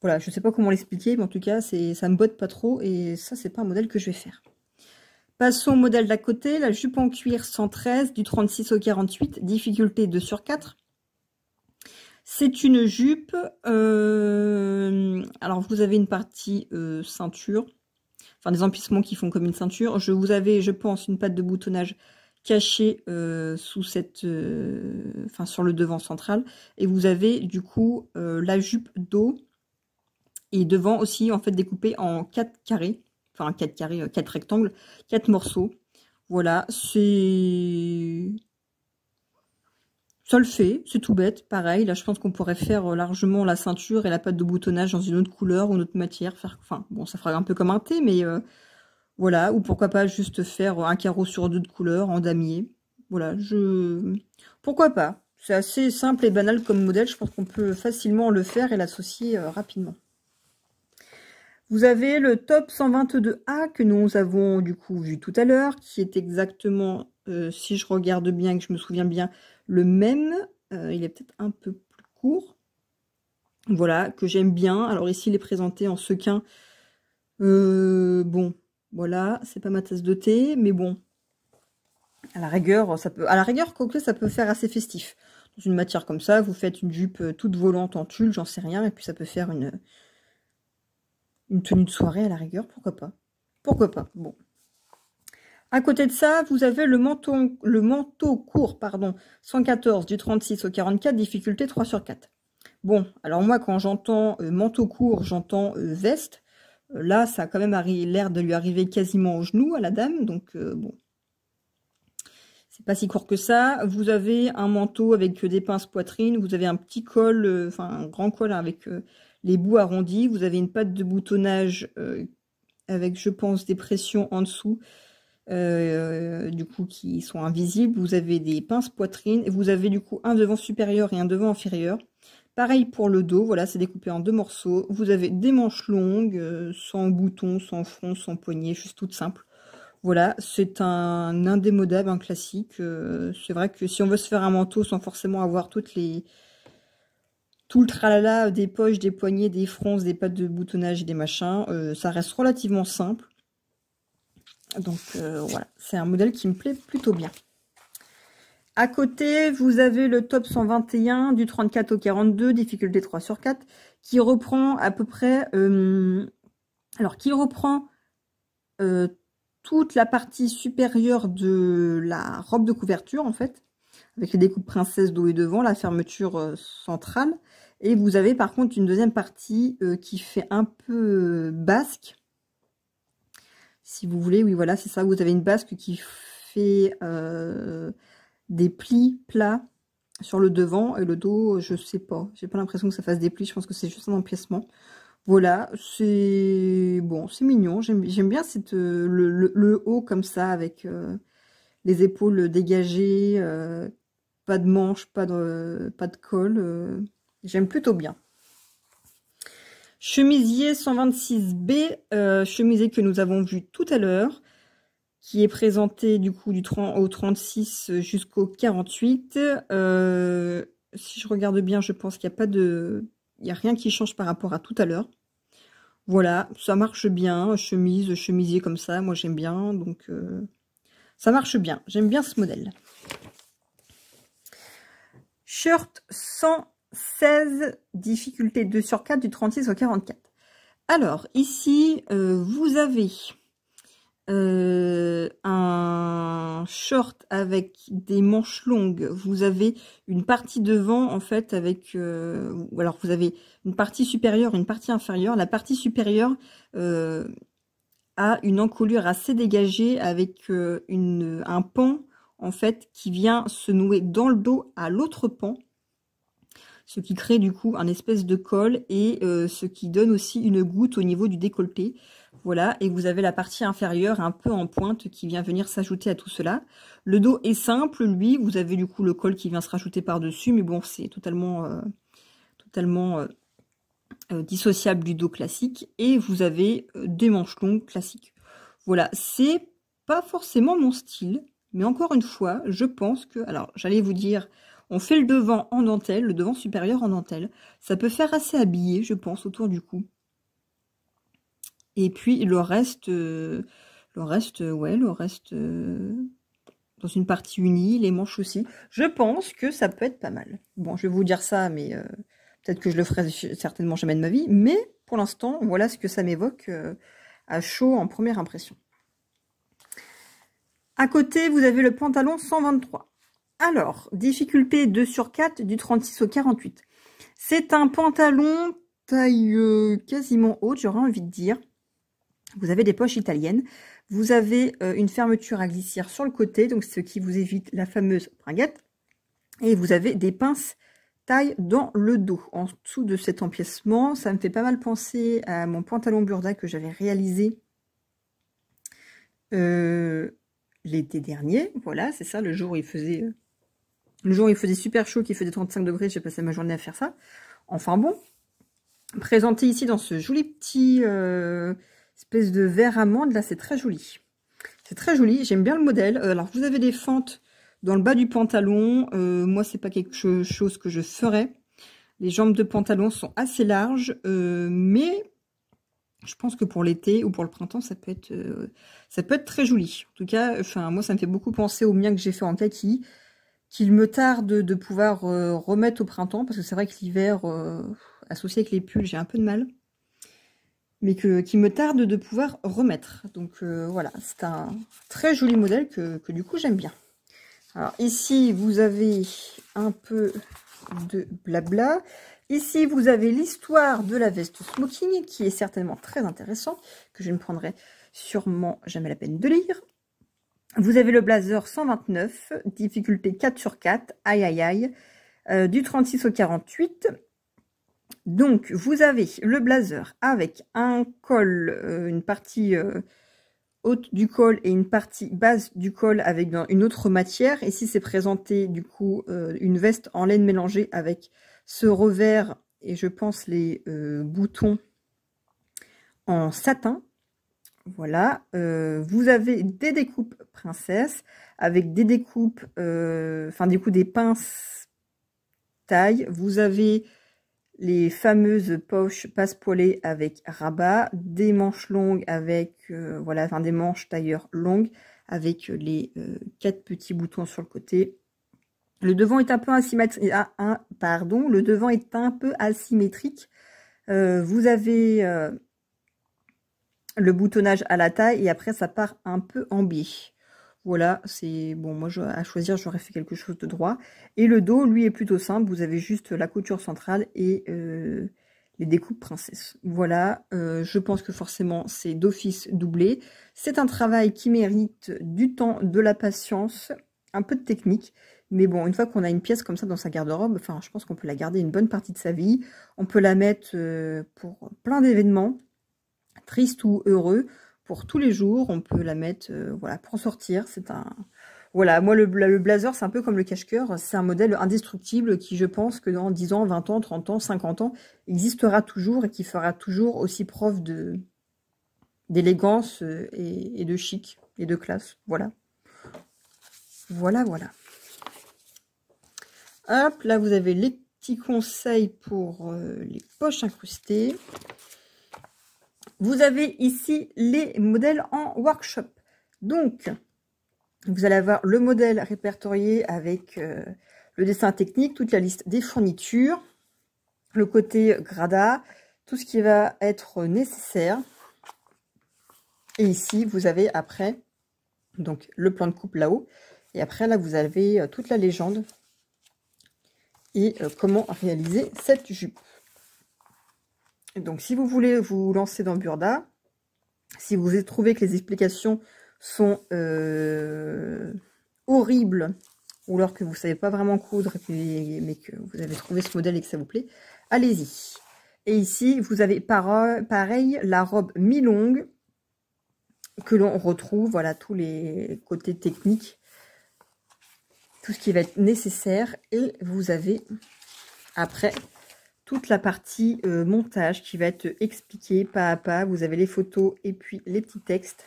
Voilà, je sais pas comment l'expliquer, mais en tout cas, ça me botte pas trop et ça, c'est pas un modèle que je vais faire. Passons au modèle d'à côté, la jupe en cuir 113 du 36 au 48, difficulté 2 sur 4. C'est une jupe, alors vous avez une partie ceinture, enfin des emplissements qui font comme une ceinture. Vous avez, je pense, une patte de boutonnage cachée sous cette, enfin sur le devant central. Et vous avez du coup la jupe dos et devant aussi en fait découpée en 4 carrés, enfin 4 carrés, 4 rectangles, 4 morceaux. Voilà, ça le fait, c'est tout bête, pareil. Là, je pense qu'on pourrait faire largement la ceinture et la patte de boutonnage dans une autre couleur ou une autre matière. Enfin, bon, ça fera un peu comme un thé, mais voilà. Ou pourquoi pas juste faire un carreau sur 2 de couleur en damier. Voilà, pourquoi pas. C'est assez simple et banal comme modèle. Je pense qu'on peut facilement le faire et l'associer rapidement. Vous avez le top 122A que nous avons du coup vu tout à l'heure, qui est exactement, si je regarde bien et que je me souviens bien, le même. Il est peut-être un peu plus court. Voilà, que j'aime bien. Alors ici, il est présenté en sequin. Bon, voilà, c'est pas ma tasse de thé, mais bon. À la rigueur, quoique ça peut faire assez festif. Dans une matière comme ça, vous faites une jupe toute volante en tulle, j'en sais rien, et puis ça peut faire une tenue de soirée à la rigueur, pourquoi pas. Pourquoi pas, bon. À côté de ça, vous avez le manteau court, pardon, 114 du 36 au 44, difficulté 3 sur 4. Bon, alors moi, quand j'entends manteau court, j'entends veste. Là, ça a quand même l'air de lui arriver quasiment au genou à la dame. Donc, bon, c'est pas si court que ça. Vous avez un manteau avec des pinces poitrine. Vous avez un petit col, enfin un grand col avec les bouts arrondis. Vous avez une patte de boutonnage avec, je pense, des pressions en dessous. Du coup qui sont invisibles. Vous avez des pinces poitrine et vous avez du coup un devant supérieur et un devant inférieur. Pareil pour le dos, voilà, c'est découpé en 2 morceaux. Vous avez des manches longues, sans boutons, sans front, sans poignet, juste toute simple. Voilà, c'est un indémodable, un classique. C'est vrai que si on veut se faire un manteau sans forcément avoir tout le tralala des poches, des poignets, des fronces, des pattes de boutonnage et des machins, ça reste relativement simple. Donc voilà, c'est un modèle qui me plaît plutôt bien. À côté, vous avez le top 121 du 34 au 42, difficulté 3 sur 4, qui reprend à peu près... toute la partie supérieure de la robe de couverture, en fait, avec les découpes princesse dos et devant, la fermeture centrale. Et vous avez par contre une deuxième partie qui fait un peu basque. Si vous voulez, oui, voilà, c'est ça. Vous avez une basque qui fait des plis plats sur le devant et le dos, je sais pas. J'ai pas l'impression que ça fasse des plis. Je pense que c'est juste un empiècement. Voilà, c'est bon, c'est mignon. J'aime bien le haut comme ça avec les épaules dégagées, pas de manches, pas de col. J'aime plutôt bien. Chemisier 126B, chemisier que nous avons vu tout à l'heure, qui est présenté du coup du 30 au 36 jusqu'au 48. Si je regarde bien, je pense qu'il n'y a pas de... Il n'y a rien qui change par rapport à tout à l'heure. Voilà, ça marche bien, chemisier comme ça, moi j'aime bien, donc ça marche bien. J'aime bien ce modèle. Shirt 116, difficulté 2 sur 4 du 36 au 44. Alors, ici, vous avez un short avec des manches longues. Vous avez une partie devant, en fait, avec... alors, vous avez une partie supérieure, une partie inférieure. La partie supérieure a une encolure assez dégagée avec un pan, en fait, qui vient se nouer dans le dos à l'autre pan. Ce qui crée du coup un espèce de col et ce qui donne aussi une goutte au niveau du décolleté. Voilà, et vous avez la partie inférieure un peu en pointe qui vient venir s'ajouter à tout cela. Le dos est simple, lui, vous avez du coup le col qui vient se rajouter par-dessus, mais bon, c'est totalement dissociable du dos classique. Et vous avez des manches longues classiques. Voilà, c'est pas forcément mon style, mais encore une fois, je pense que... Alors, j'allais vous dire... On fait le devant en dentelle, le devant supérieur en dentelle. Ça peut faire assez habillé, je pense, autour du cou. Et puis le reste dans une partie unie, les manches aussi. Je pense que ça peut être pas mal. Bon, je vais vous dire ça, mais peut-être que je le ferai certainement jamais de ma vie. Mais pour l'instant, voilà ce que ça m'évoque à chaud en première impression. À côté, vous avez le pantalon 123. Alors, difficulté 2 sur 4 du 36 au 48. C'est un pantalon taille quasiment haute, j'aurais envie de dire. Vous avez des poches italiennes. Vous avez une fermeture à glissière sur le côté, donc ce qui vous évite la fameuse bringuette. Et vous avez des pinces taille dans le dos, en dessous de cet empiècement. Ça me fait pas mal penser à mon pantalon burda que j'avais réalisé l'été dernier. Voilà, c'est ça, le jour où il faisait... Le jour où il faisait super chaud, qu'il faisait 35 degrés, j'ai passé ma journée à faire ça. Enfin bon, présenté ici dans ce joli petit espèce de vert amande, là c'est très joli. C'est très joli, j'aime bien le modèle. Alors vous avez des fentes dans le bas du pantalon. Moi c'est pas quelque chose que je ferais. Les jambes de pantalon sont assez larges, mais je pense que pour l'été ou pour le printemps, ça peut être très joli. En tout cas, enfin moi ça me fait beaucoup penser au mien que j'ai fait en kaki, qu'il me tarde de pouvoir remettre au printemps, parce que c'est vrai que l'hiver, associé avec les pulls, j'ai un peu de mal. Mais qu'il me tarde de pouvoir remettre. Donc voilà, c'est un très joli modèle que du coup j'aime bien. Alors ici, vous avez un peu de blabla. Ici, vous avez l'histoire de la veste smoking, qui est certainement très intéressante, que je ne prendrai sûrement jamais la peine de lire. Vous avez le blazer 129, difficulté 4 sur 4, aïe aïe aïe, du 36 au 48. Donc, vous avez le blazer avec un col, une partie haute du col et une partie basse du col avec une autre matière. Ici, c'est présenté du coup une veste en laine mélangée avec ce revers et je pense les boutons en satin. Voilà, vous avez des découpes princesse avec des découpes, enfin du coup des pinces taille. Vous avez les fameuses poches passe-poilées avec rabat, des manches longues avec, voilà, enfin des manches tailleur longues avec les 4 petits boutons sur le côté. Le devant est un peu asymétrique, le devant est un peu asymétrique. Vous avez le boutonnage à la taille et après ça part un peu en biais. Voilà, c'est bon, moi à choisir j'aurais fait quelque chose de droit. Et le dos, lui, est plutôt simple, vous avez juste la couture centrale et les découpes princesse. Voilà, je pense que forcément c'est d'office doublé. C'est un travail qui mérite du temps, de la patience, un peu de technique. Mais bon, une fois qu'on a une pièce comme ça dans sa garde-robe, enfin je pense qu'on peut la garder une bonne partie de sa vie. On peut la mettre pour plein d'événements. Triste ou heureux, pour tous les jours, on peut la mettre, voilà, pour sortir. C'est un, voilà, moi le blazer, c'est un peu comme le cache-cœur, c'est un modèle indestructible qui, je pense, que dans 10 ans, 20 ans, 30 ans, 50 ans, existera toujours et qui fera toujours aussi preuve d'élégance et de chic et de classe. Voilà. Voilà, voilà. Hop, là, vous avez les petits conseils pour les poches incrustées. Vous avez ici les modèles en workshop. Donc, vous allez avoir le modèle répertorié avec le dessin technique, toute la liste des fournitures, le côté grada, tout ce qui va être nécessaire. Et ici, vous avez après donc le plan de coupe là-haut. Et après, là, vous avez toute la légende et comment réaliser cette jupe. Donc, si vous voulez vous lancer dans Burda, si vous avez trouvé que les explications sont horribles, ou alors que vous ne savez pas vraiment coudre, mais que vous avez trouvé ce modèle et que ça vous plaît, allez-y. Et ici, vous avez pareil la robe mi-longue que l'on retrouve, voilà, tous les côtés techniques, tout ce qui va être nécessaire. Et vous avez après toute la partie montage qui va être expliquée pas à pas. Vous avez les photos et puis les petits textes.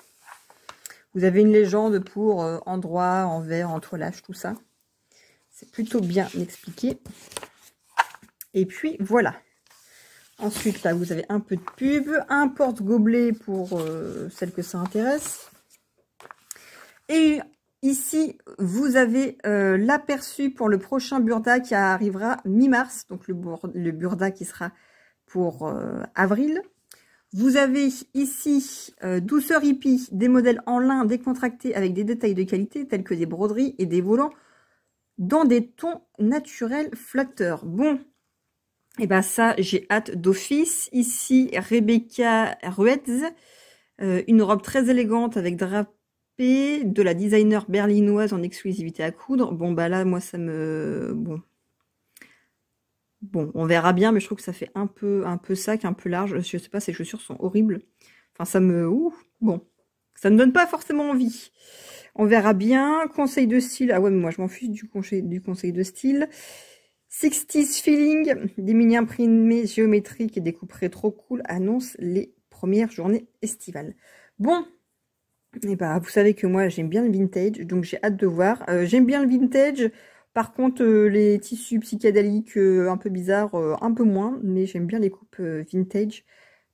Vous avez une légende pour endroit, envers, entrelâche, tout ça. C'est plutôt bien expliqué. Et puis voilà. Ensuite, là, vous avez un peu de pub, un porte-gobelet pour celles que ça intéresse. Et ici, vous avez l'aperçu pour le prochain Burda qui arrivera mi-mars. Donc, le Burda qui sera pour avril. Vous avez ici Douceur Hippie, des modèles en lin décontractés avec des détails de qualité tels que des broderies et des volants dans des tons naturels flatteurs. Bon, et ben ça, j'ai hâte d'office. Ici, Rebecca Ruetz, une robe très élégante avec drapé de la designer berlinoise en exclusivité à coudre. Bon, bah là, moi, ça me... Bon, on verra bien, mais je trouve que ça fait un peu sac, un peu large. Je sais pas, ces chaussures sont horribles. Enfin, ça me... bon, ça ne donne pas forcément envie. On verra bien. Conseil de style. Ah ouais, mais moi, je m'en fiche du conseil de style. 60s Feeling, des mini imprimés géométriques et des coupes rétro cool annoncent les premières journées estivales. Bon, et bah, vous savez que moi, j'aime bien le vintage, donc j'ai hâte de voir. J'aime bien le vintage. Par contre, les tissus psychédéliques un peu bizarres, un peu moins, mais j'aime bien les coupes vintage.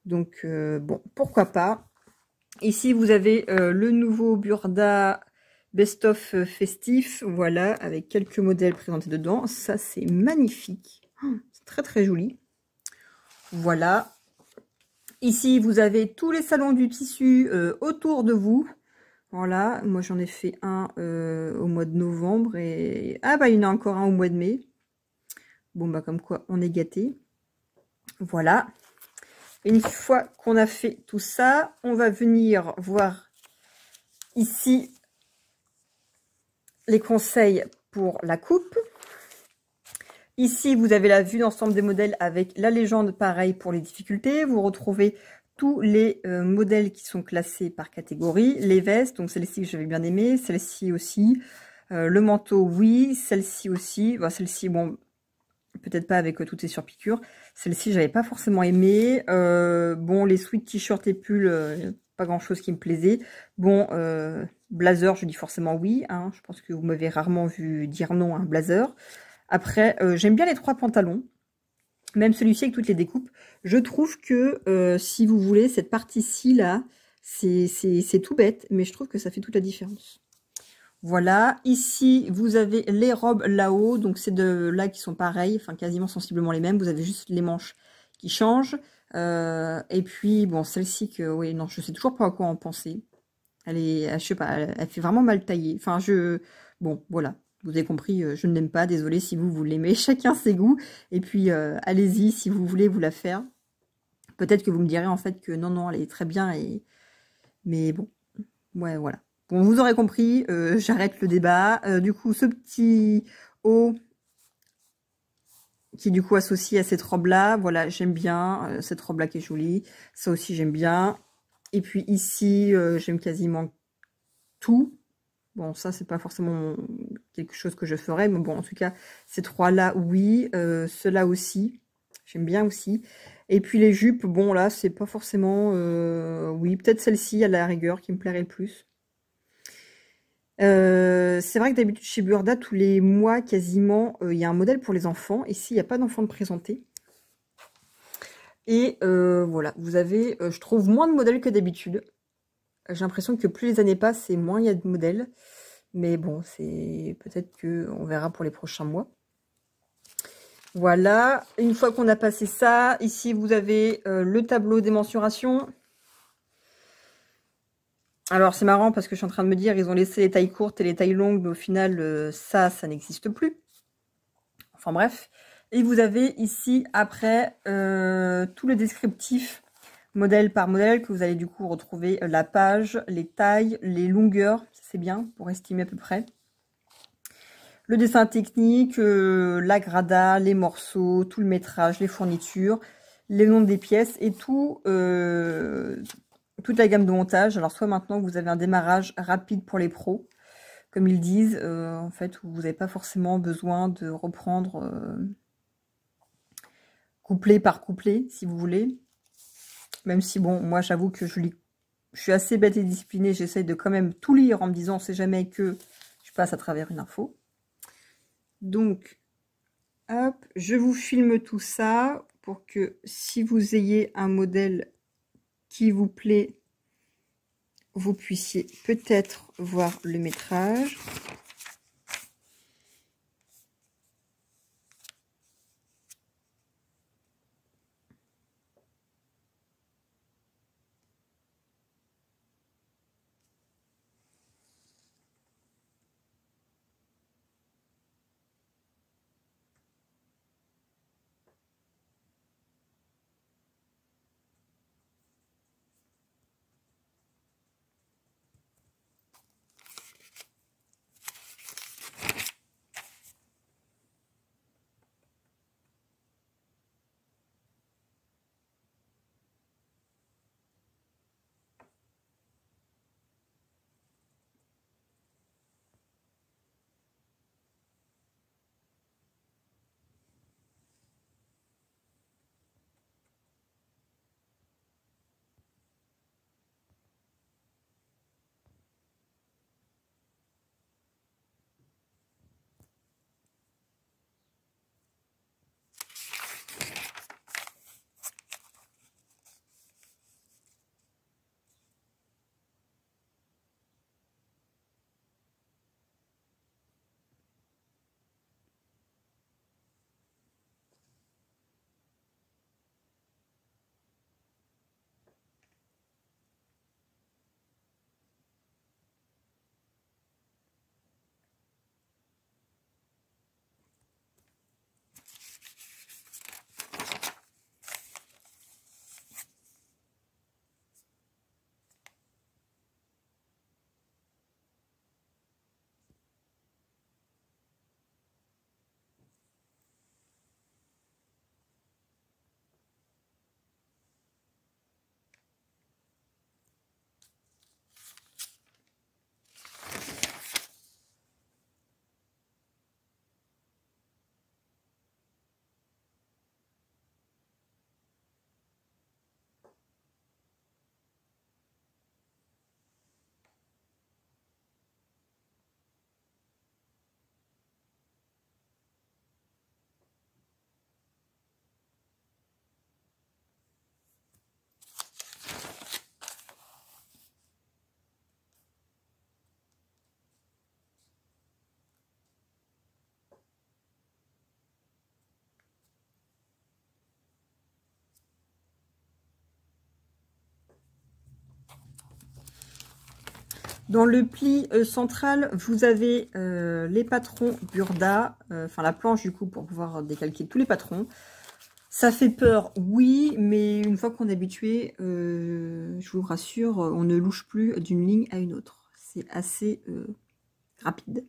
Donc, bon, pourquoi pas. Ici, vous avez le nouveau Burda Best of festif, voilà, avec quelques modèles présentés dedans. Ça, c'est magnifique. C'est très, très joli. Voilà. Ici, vous avez tous les salons du tissu autour de vous. Voilà, moi j'en ai fait un au mois de novembre et... Ah bah il y en a encore un au mois de mai. Bon, bah comme quoi, on est gâté. Voilà. Une fois qu'on a fait tout ça, on va venir voir ici les conseils pour la coupe. Ici, vous avez la vue d'ensemble des modèles avec la légende, pareil pour les difficultés. Vous retrouvez tous les modèles qui sont classés par catégorie. Les vestes, donc celle-ci que j'avais bien aimée, celle-ci aussi. Le manteau, oui, celle-ci aussi. Bon, celle-ci, bon, peut-être pas avec toutes ces surpiqûres. Celle-ci, j'avais pas forcément aimé. Bon, les sweats, t-shirts et pulls, pas grand-chose qui me plaisait. Bon, blazer, je dis forcément oui. Hein. Je pense que vous m'avez rarement vu dire non à un blazer. Après, j'aime bien les 3 pantalons. Même celui-ci avec toutes les découpes. Je trouve que si vous voulez, cette partie-ci, là, c'est tout bête. Mais je trouve que ça fait toute la différence. Voilà. Ici, vous avez les robes là-haut. Donc, c'est de là qui sont pareilles. Enfin, quasiment sensiblement les mêmes. Vous avez juste les manches qui changent. Et puis, bon, celle-ci que... Oui, non, je sais toujours pas à quoi en penser. Elle est... Je sais pas, elle fait vraiment mal taillée. Enfin, Bon, voilà. Vous avez compris, je ne l'aime pas, désolé si vous l'aimez, chacun ses goûts. Et puis, allez-y si vous voulez vous la faire. Peut-être que vous me direz en fait que non, non, elle est très bien. Mais bon, ouais, voilà. Bon, vous aurez compris, j'arrête le débat. Du coup, ce petit haut qui est du coup associé à cette robe-là, voilà, j'aime bien. Cette robe-là qui est jolie, ça aussi j'aime bien. Et puis ici, j'aime quasiment tout. Bon, ça, c'est pas forcément quelque chose que je ferais, mais bon, en tout cas, ces 3-là, oui. Ceux-là aussi, j'aime bien aussi. Et puis les jupes, bon, là, c'est pas forcément... oui, peut-être celle-ci, à la rigueur, qui me plairait le plus. C'est vrai que d'habitude, chez Burda, tous les mois, quasiment, il y a un modèle pour les enfants. Ici, il n'y a pas d'enfants de présenté. Et voilà, vous avez, je trouve, moins de modèles que d'habitude. J'ai l'impression que plus les années passent, et moins il y a de modèles. Mais bon, c'est peut-être que on verra pour les prochains mois. Voilà, une fois qu'on a passé ça, ici vous avez le tableau des mensurations. Alors c'est marrant parce que je suis en train de me dire, ils ont laissé les tailles courtes et les tailles longues, mais au final, ça n'existe plus. Enfin bref. Et vous avez ici, après, tout le descriptif, modèle par modèle, que vous allez du coup retrouver la page, les tailles, les longueurs, c'est bien, pour estimer à peu près. Le dessin technique, la grada, les morceaux, tout le métrage, les fournitures, les noms des pièces et tout, toute la gamme de montage. Alors soit maintenant vous avez un démarrage rapide pour les pros, comme ils disent, en fait, où vous n'avez pas forcément besoin de reprendre couplet par couplet, si vous voulez. Même si, bon, moi j'avoue que je suis assez bête et disciplinée, j'essaye de quand même tout lire en me disant, on sait jamais que je passe à travers une info. Donc, hop, je vous filme tout ça pour que si vous ayez un modèle qui vous plaît, vous puissiez peut-être voir le métrage. Dans le pli central, vous avez les patrons Burda, enfin la planche du coup pour pouvoir décalquer tous les patrons. Ça fait peur, oui, mais une fois qu'on est habitué, je vous rassure, on ne louche plus d'une ligne à une autre. C'est assez rapide.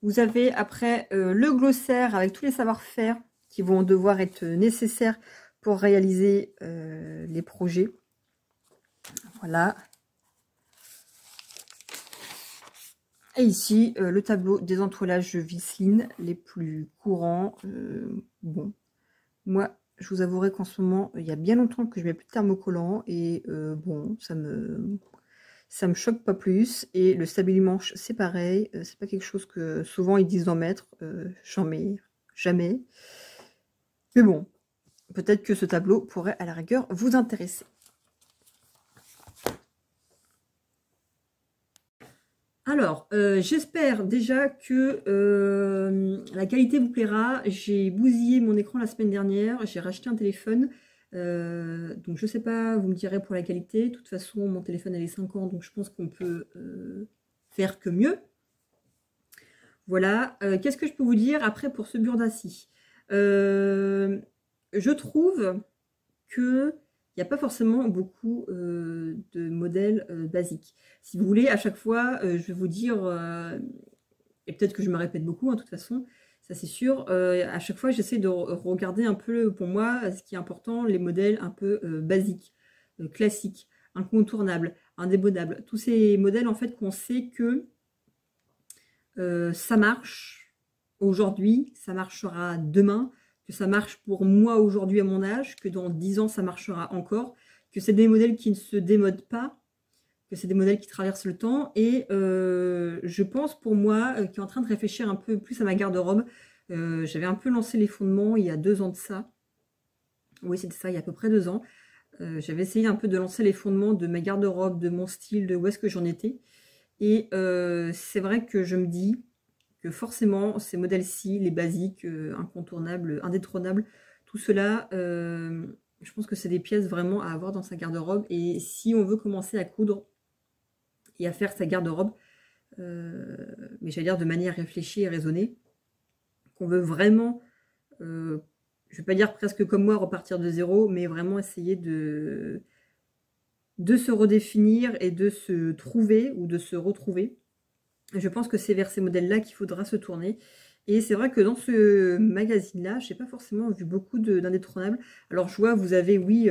Vous avez après le glossaire avec tous les savoir-faire qui vont devoir être nécessaires pour réaliser les projets. Voilà. Et ici, le tableau des entoilages Visseline les plus courants. Bon, moi, je vous avouerai qu'en ce moment, il y a bien longtemps que je mets plus de thermocollant. Et bon, ça me choque pas plus. Et le stabili-manche, c'est pareil. C'est pas quelque chose que souvent ils disent d'en mettre. J'en mets jamais. Mais bon, peut-être que ce tableau pourrait à la rigueur vous intéresser. Alors, j'espère déjà que la qualité vous plaira. J'ai bousillé mon écran la semaine dernière. J'ai racheté un téléphone. Donc, je sais pas, vous me direz pour la qualité. De toute façon, mon téléphone avait 5 ans, donc je pense qu'on peut faire que mieux. Voilà. Qu'est-ce que je peux vous dire après pour ce Burda-ci? Je trouve que il n'y a pas forcément beaucoup de modèles basiques. Si vous voulez, à chaque fois, je vais vous dire, et peut-être que je me répète beaucoup, hein, de toute façon, ça c'est sûr, à chaque fois, j'essaie de regarder un peu, pour moi, ce qui est important, les modèles un peu basiques, classiques, incontournables, indémodables. Tous ces modèles, en fait, qu'on sait que ça marche aujourd'hui, ça marchera demain, que ça marche pour moi aujourd'hui à mon âge, que dans 10 ans ça marchera encore, que c'est des modèles qui ne se démodent pas, que c'est des modèles qui traversent le temps. Et je pense pour moi, qui est en train de réfléchir un peu plus à ma garde-robe, j'avais un peu lancé les fondements il y a 2 ans de ça. Oui, c'était ça, il y a à peu près 2 ans. J'avais essayé un peu de lancer les fondements de ma garde-robe, de mon style, de où est-ce que j'en étais. Et c'est vrai que je me dis que forcément, ces modèles-ci, les basiques, incontournables, indétrônables, tout cela, je pense que c'est des pièces vraiment à avoir dans sa garde-robe. Et si on veut commencer à coudre et à faire sa garde-robe, mais j'allais dire de manière réfléchie et raisonnée, qu'on veut vraiment, je ne vais pas dire presque comme moi, repartir de zéro, mais vraiment essayer de se redéfinir et de se trouver ou de se retrouver. Je pense que c'est vers ces modèles-là qu'il faudra se tourner. Et c'est vrai que dans ce magazine-là, je n'ai pas forcément vu beaucoup d'indétrônables. Alors je vois, vous avez, oui,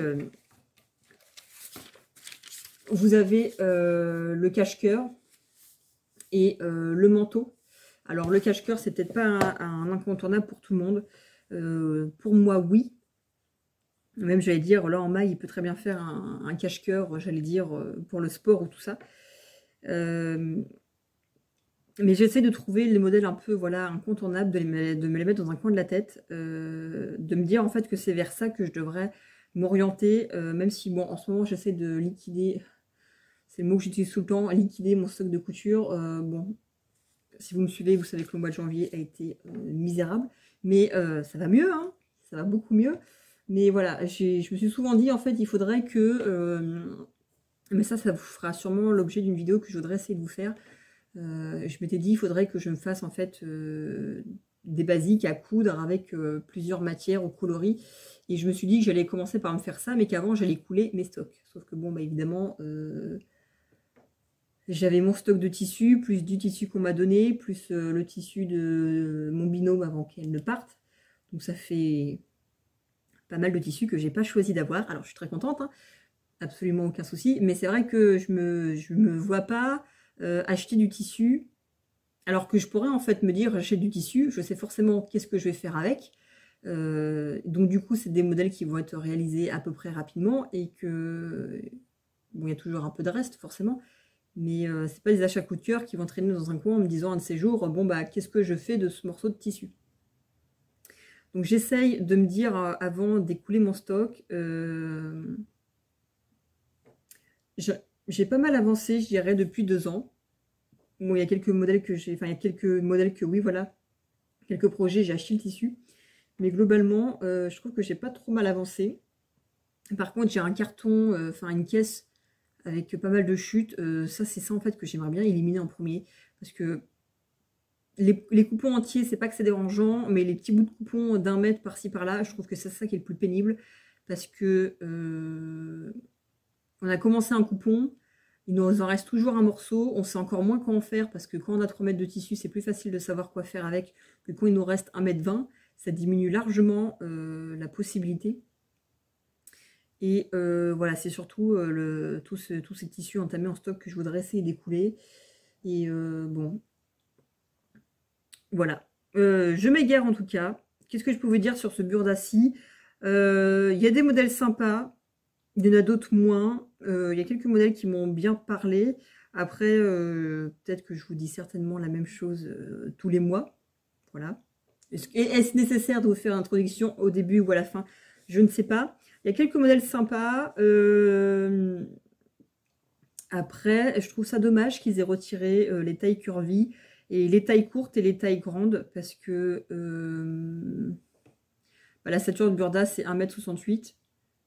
vous avez le cache-cœur. et le manteau. Alors le cache-cœur, c'est peut-être pas un incontournable pour tout le monde. Pour moi, oui. Même j'allais dire, là en maille, il peut très bien faire un cache-cœur, j'allais dire, pour le sport ou tout ça. Mais j'essaie de trouver les modèles un peu voilà, incontournables, de me les mettre dans un coin de la tête, de me dire en fait que c'est vers ça que je devrais m'orienter, même si bon en ce moment j'essaie de liquider, c'est le mot que j'utilise tout le temps, liquider mon stock de couture. Bon, si vous me suivez, vous savez que le mois de janvier a été misérable, mais ça va mieux, hein, ça va beaucoup mieux. Mais voilà, je me suis souvent dit en fait il faudrait que, mais ça vous fera sûrement l'objet d'une vidéo que je voudrais essayer de vous faire. Je m'étais dit il faudrait que je me fasse en fait des basiques à coudre avec plusieurs matières ou coloris, et je me suis dit que j'allais commencer par me faire ça, mais qu'avant j'allais couler mes stocks. Sauf que bon bah évidemment j'avais mon stock de tissu, plus du tissu qu'on m'a donné, plus le tissu de mon binôme avant qu'elle ne parte. Donc ça fait pas mal de tissus que j'ai pas choisi d'avoir. Alors je suis très contente, hein, absolument aucun souci, mais c'est vrai que je me vois pas acheter du tissu, alors que je pourrais en fait me dire j'achète du tissu, je sais forcément qu'est-ce que je vais faire avec. Donc du coup c'est des modèles qui vont être réalisés à peu près rapidement, et que bon il y a toujours un peu de reste forcément, mais c'est pas des achats coup de cœur qui vont traîner dans un coin en me disant un de ces jours bon bah qu'est-ce que je fais de ce morceau de tissu. Donc j'essaye de me dire avant d'écouler mon stock. J'ai pas mal avancé, je dirais, depuis 2 ans. Bon, il y a quelques modèles que j'ai, enfin, il y a quelques modèles que oui, voilà, quelques projets, j'ai acheté le tissu. Mais globalement, je trouve que j'ai pas trop mal avancé. Par contre, j'ai un carton, enfin, une caisse avec pas mal de chutes. Ça, c'est ça, en fait, que j'aimerais bien éliminer en premier. Parce que les coupons entiers, c'est pas que c'est dérangeant, mais les petits bouts de coupons d'1 mètre par-ci, par-là, je trouve que c'est ça qui est le plus pénible. Parce que on a commencé un coupon, il nous en reste toujours un morceau, on sait encore moins quoi en faire, parce que quand on a 3 mètres de tissu, c'est plus facile de savoir quoi faire avec que quand il nous reste 1,20 m. Ça diminue largement la possibilité. Et voilà, c'est surtout tous ces tissus entamés en stock que je voudrais essayer d'écouler. Et bon, voilà. Je m'égare en tout cas. Qu'est-ce que je pouvais dire sur ce Burda-ci? Il y a des modèles sympas. Il y en a d'autres moins. Il y a quelques modèles qui m'ont bien parlé. Après, peut-être que je vous dis certainement la même chose tous les mois. Voilà. Est-ce nécessaire de vous faire l'introduction au début ou à la fin? Je ne sais pas. Il y a quelques modèles sympas. Après, je trouve ça dommage qu'ils aient retiré les tailles curvy et les tailles courtes et les tailles grandes, parce que bah, la stature de Burda, c'est 1,68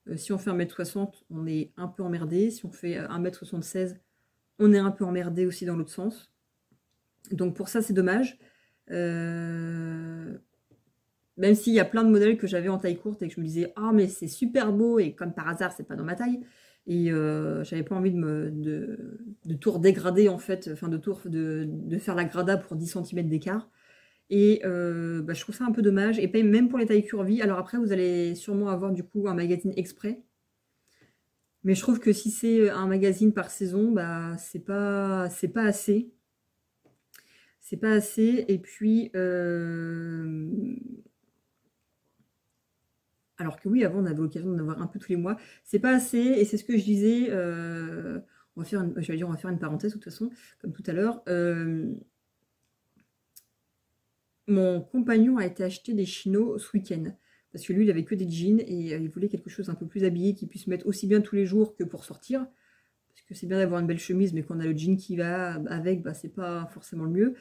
m. Si on fait 1,60 m, on est un peu emmerdé. Si on fait 1,76 m, on est un peu emmerdé aussi dans l'autre sens. Donc pour ça, c'est dommage. Même s'il y a plein de modèles que j'avais en taille courte et que je me disais « Ah, mais c'est super beau !» et comme par hasard, c'est pas dans ma taille. Et j'avais pas envie de tout redégrader en fait, enfin de faire la grada pour 10 cm d'écart. Et bah, je trouve ça un peu dommage. Et même pour les tailles curvy. Alors après, vous allez sûrement avoir du coup un magazine exprès. Mais je trouve que si c'est un magazine par saison, bah c'est pas assez. C'est pas assez. Et puis alors que oui, avant on avait l'occasion d'en avoir un peu tous les mois. C'est pas assez, et c'est ce que je disais. On va faire une parenthèse de toute façon, comme tout à l'heure. Mon compagnon a été acheter des chinos ce week-end. Parce que lui, il avait que des jeans et il voulait quelque chose un peu plus habillé, qui puisse mettre aussi bien tous les jours que pour sortir. Parce que c'est bien d'avoir une belle chemise, mais quand on a le jean qui va avec, bah, c'est pas forcément le mieux.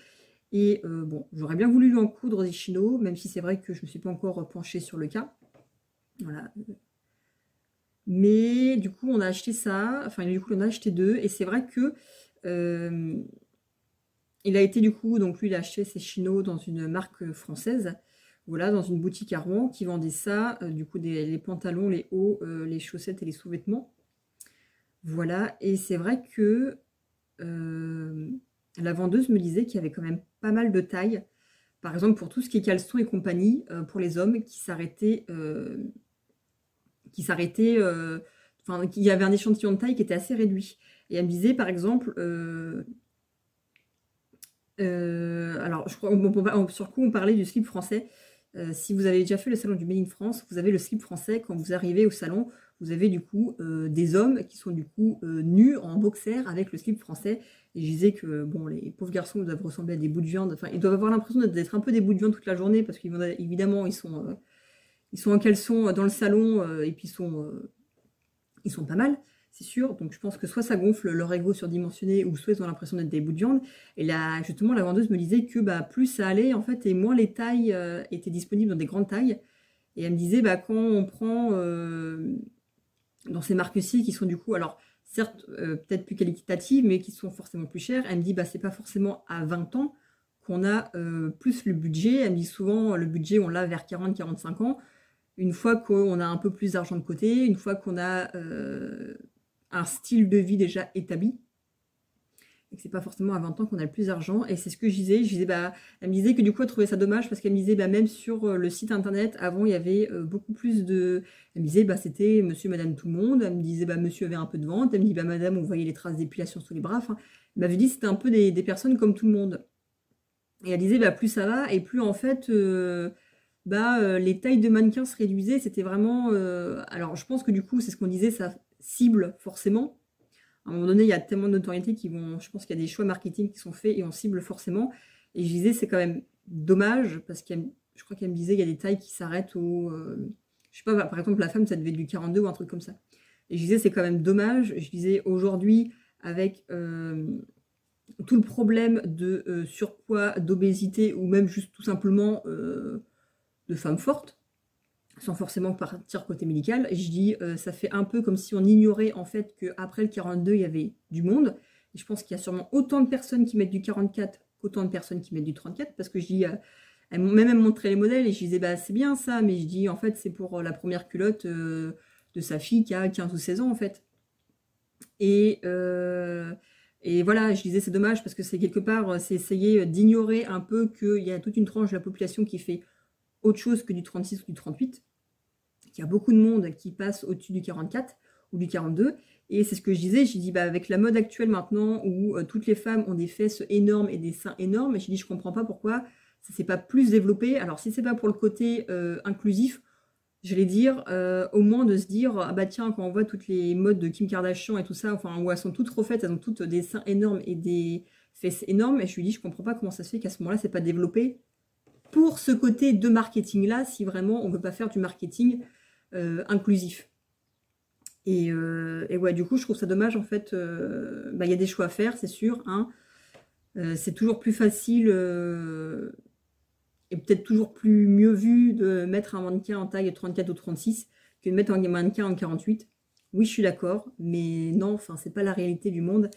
Et bon, j'aurais bien voulu lui en coudre des chinos, même si c'est vrai que je ne me suis pas encore penchée sur le cas. Voilà. Mais du coup, on a acheté ça. Enfin, du coup, on a acheté 2. Et c'est vrai que il a été du coup, donc lui, il a acheté ses chinos dans une marque française. Voilà, dans une boutique à Rouen qui vendait ça. Du coup, les pantalons, les hauts, les chaussettes et les sous-vêtements. Voilà. Et c'est vrai que la vendeuse me disait qu'il y avait quand même pas mal de tailles. Par exemple, pour tout ce qui est caleçon et compagnie, pour les hommes qui s'arrêtaient... enfin, il y avait un échantillon de taille qui était assez réduit. Et elle me disait, par exemple, Alors, je crois, sur le coup, on parlait du slip français. Si vous avez déjà fait le salon du Made in France, vous avez le slip français. Quand vous arrivez au salon, vous avez du coup des hommes qui sont du coup nus en boxer avec le slip français. Et je disais que bon, les pauvres garçons doivent ressembler à des bouts de viande. Enfin, ils doivent avoir l'impression d'être un peu des bouts de viande toute la journée parce qu'évidemment, ils sont en caleçon dans le salon et puis ils sont pas mal, c'est sûr. Donc je pense que soit ça gonfle leur ego surdimensionné ou soit ils ont l'impression d'être des bouts de viande. Et là, justement, la vendeuse me disait que bah, plus ça allait en fait et moins les tailles étaient disponibles dans des grandes tailles. Et elle me disait bah, quand on prend dans ces marques-ci qui sont du coup, alors certes peut-être plus qualitatives mais qui sont forcément plus chères, elle me dit bah c'est pas forcément à 20 ans qu'on a plus le budget. Elle me dit souvent le budget on l'a vers 40-45 ans. Une fois qu'on a un peu plus d'argent de côté, une fois qu'on a un style de vie déjà établi, et que c'est pas forcément à 20 ans qu'on a le plus d'argent. Et c'est ce que je disais, bah, elle me disait que du coup elle trouvait ça dommage parce qu'elle me disait bah, même sur le site internet, avant il y avait beaucoup plus de... Elle me disait bah c'était monsieur, madame, tout le monde. Elle me disait bah monsieur avait un peu de vente. Elle me dit bah madame, on voyait les traces d'épilation sous les bras. Enfin, elle m'avait dit c'était un peu des personnes comme tout le monde. Et elle disait bah plus ça va et plus en fait... les tailles de mannequins se réduisaient, c'était vraiment... alors je pense que du coup, c'est ce qu'on disait, ça cible forcément. À un moment donné, il y a tellement de notoriété qui vont... Je pense qu'il y a des choix marketing qui sont faits et on cible forcément. Et je disais, c'est quand même dommage, parce que je crois qu'elle me disait, il y a des tailles qui s'arrêtent au... je sais pas, par exemple, la femme, ça devait être du 42 ou un truc comme ça. Et je disais, c'est quand même dommage. Je disais, aujourd'hui, avec... tout le problème de surpoids, d'obésité, ou même juste tout simplement de femmes fortes, sans forcément partir côté médical. Et je dis, ça fait un peu comme si on ignorait en fait qu'après le 42, il y avait du monde. Et je pense qu'il y a sûrement autant de personnes qui mettent du 44 qu'autant de personnes qui mettent du 34, parce que je dis, elle me montrait les modèles, et je disais, bah c'est bien ça, mais je dis, en fait, c'est pour la première culotte de sa fille qui a 15 ou 16 ans, en fait. Et voilà, je disais, c'est dommage, parce que c'est quelque part, c'est essayer d'ignorer un peu qu'il y a toute une tranche de la population qui fait autre chose que du 36 ou du 38, qu'il y a beaucoup de monde qui passe au-dessus du 44 ou du 42, et c'est ce que je dis bah, avec la mode actuelle maintenant, où toutes les femmes ont des fesses énormes et des seins énormes, et je dis, je comprends pas pourquoi ça s'est pas plus développé. Alors si c'est pas pour le côté inclusif, j'allais dire, au moins de se dire, ah bah tiens, quand on voit toutes les modes de Kim Kardashian et tout ça, enfin, où elles sont toutes refaites, elles ont toutes des seins énormes et des fesses énormes, et je lui dis, je comprends pas comment ça se fait qu'à ce moment-là, c'est pas développé pour ce côté de marketing-là, si vraiment on ne veut pas faire du marketing inclusif. Et ouais, du coup, je trouve ça dommage, en fait. Il y a des choix à faire, c'est sûr. Hein. C'est toujours plus facile et peut-être toujours plus mieux vu de mettre un mannequin en taille 34 ou 36 que de mettre un mannequin en 48. Oui, je suis d'accord, mais non, enfin, c'est pas la réalité du monde.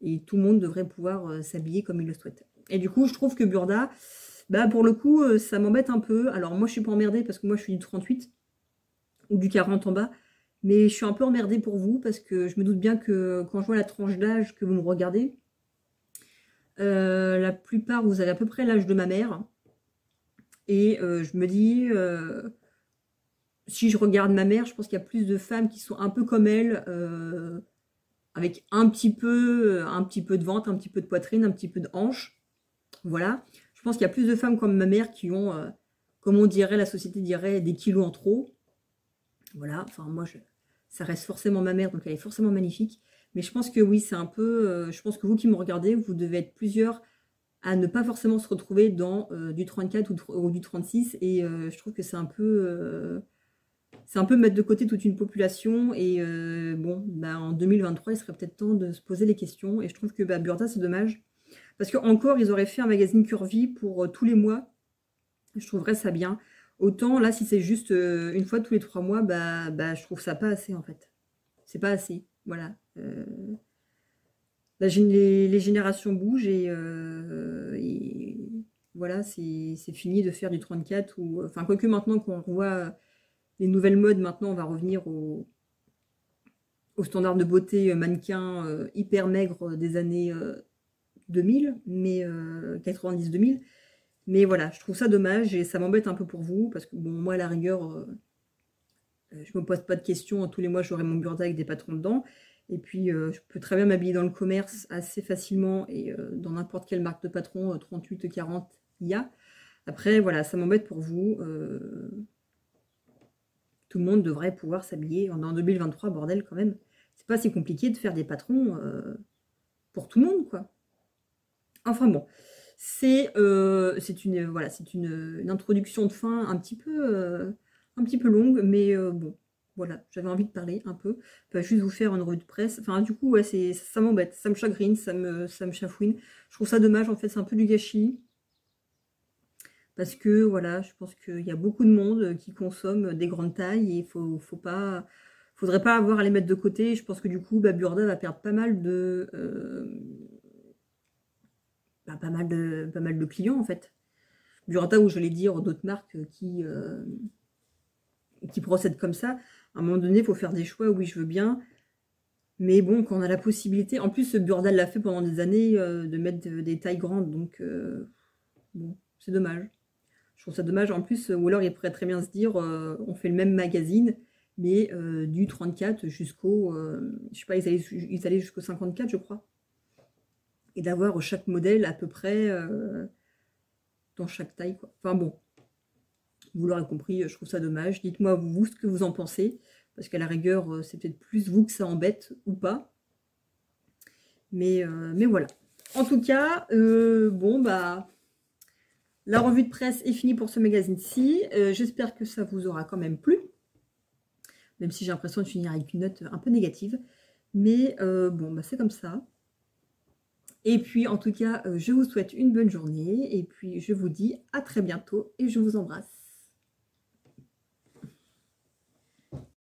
Et tout le monde devrait pouvoir s'habiller comme il le souhaite. Et du coup, je trouve que Burda... Bah pour le coup, ça m'embête un peu. Alors moi, je suis pas emmerdée parce que moi, je suis du 38 ou du 40 en bas. Mais je suis un peu emmerdée pour vous parce que je me doute bien que quand je vois la tranche d'âge que vous me regardez, la plupart, vous avez à peu près l'âge de ma mère. Et je me dis, si je regarde ma mère, je pense qu'il y a plus de femmes qui sont un peu comme elle, avec un petit peu de ventre, un petit peu de poitrine, un petit peu de hanche. Voilà. Je pense qu'il y a plus de femmes comme ma mère qui ont, comme on dirait, la société dirait, des kilos en trop. Voilà, enfin moi, ça reste forcément ma mère, donc elle est forcément magnifique. Mais je pense que oui, c'est un peu... je pense que vous qui me regardez, vous devez être plusieurs à ne pas forcément se retrouver dans du 34 ou du 36. Et je trouve que c'est un peu... mettre de côté toute une population. Et bon, bah, en 2023, il serait peut-être temps de se poser les questions. Et je trouve que Burda, c'est dommage. Parce qu'encore, ils auraient fait un magazine Curvy pour tous les mois. Je trouverais ça bien. Autant, là, si c'est juste une fois tous les 3 mois, je trouve ça pas assez, en fait. C'est pas assez. Voilà. Les générations bougent et voilà, c'est fini de faire du 34. Enfin, quoique maintenant qu'on revoit les nouvelles modes, maintenant, on va revenir au standard de beauté mannequin hyper maigre des années... 2000, mais 90-2000. Mais voilà, je trouve ça dommage et ça m'embête un peu pour vous, parce que bon, moi à la rigueur, je me pose pas de questions, tous les mois j'aurai mon Burda avec des patrons dedans. Et puis, je peux très bien m'habiller dans le commerce assez facilement et dans n'importe quelle marque de patron, 38, 40, il y a. Après, voilà, ça m'embête pour vous. Tout le monde devrait pouvoir s'habiller. On est en 2023, bordel, quand même. C'est pas si compliqué de faire des patrons pour tout le monde, quoi. Enfin bon, c'est une, voilà, une introduction de fin un petit peu longue, mais bon, voilà, j'avais envie de parler un peu, pas juste vous faire une revue de presse. Enfin, du coup, ouais, ça m'embête, ça me chagrine, ça me chafouine. Je trouve ça dommage, en fait, c'est un peu du gâchis. Parce que, voilà, je pense qu'il y a beaucoup de monde qui consomme des grandes tailles et il faudrait pas avoir à les mettre de côté. Je pense que du coup, Burda va perdre pas mal de clients, en fait. Burda, ou je vais dire d'autres marques qui procèdent comme ça. À un moment donné, il faut faire des choix. Oui, je veux bien. Mais bon, quand on a la possibilité... En plus, Burda l'a fait pendant des années de mettre des tailles grandes. Donc, bon, c'est dommage. Je trouve ça dommage. En plus, ou alors il pourrait très bien se dire, on fait le même magazine, mais du 34 jusqu'au... je sais pas, ils allaient jusqu'au 54, je crois. Et d'avoir chaque modèle à peu près dans chaque taille, quoi. Enfin bon, vous l'aurez compris, je trouve ça dommage. Dites-moi, vous, ce que vous en pensez. Parce qu'à la rigueur, c'est peut-être plus vous que ça embête ou pas. Mais voilà. En tout cas, bon, bah... La revue de presse est finie pour ce magazine-ci. J'espère que ça vous aura quand même plu. Même si j'ai l'impression de finir avec une note un peu négative. Mais bon, bah, c'est comme ça. Et puis, en tout cas, je vous souhaite une bonne journée. Et puis, je vous dis à très bientôt et je vous embrasse.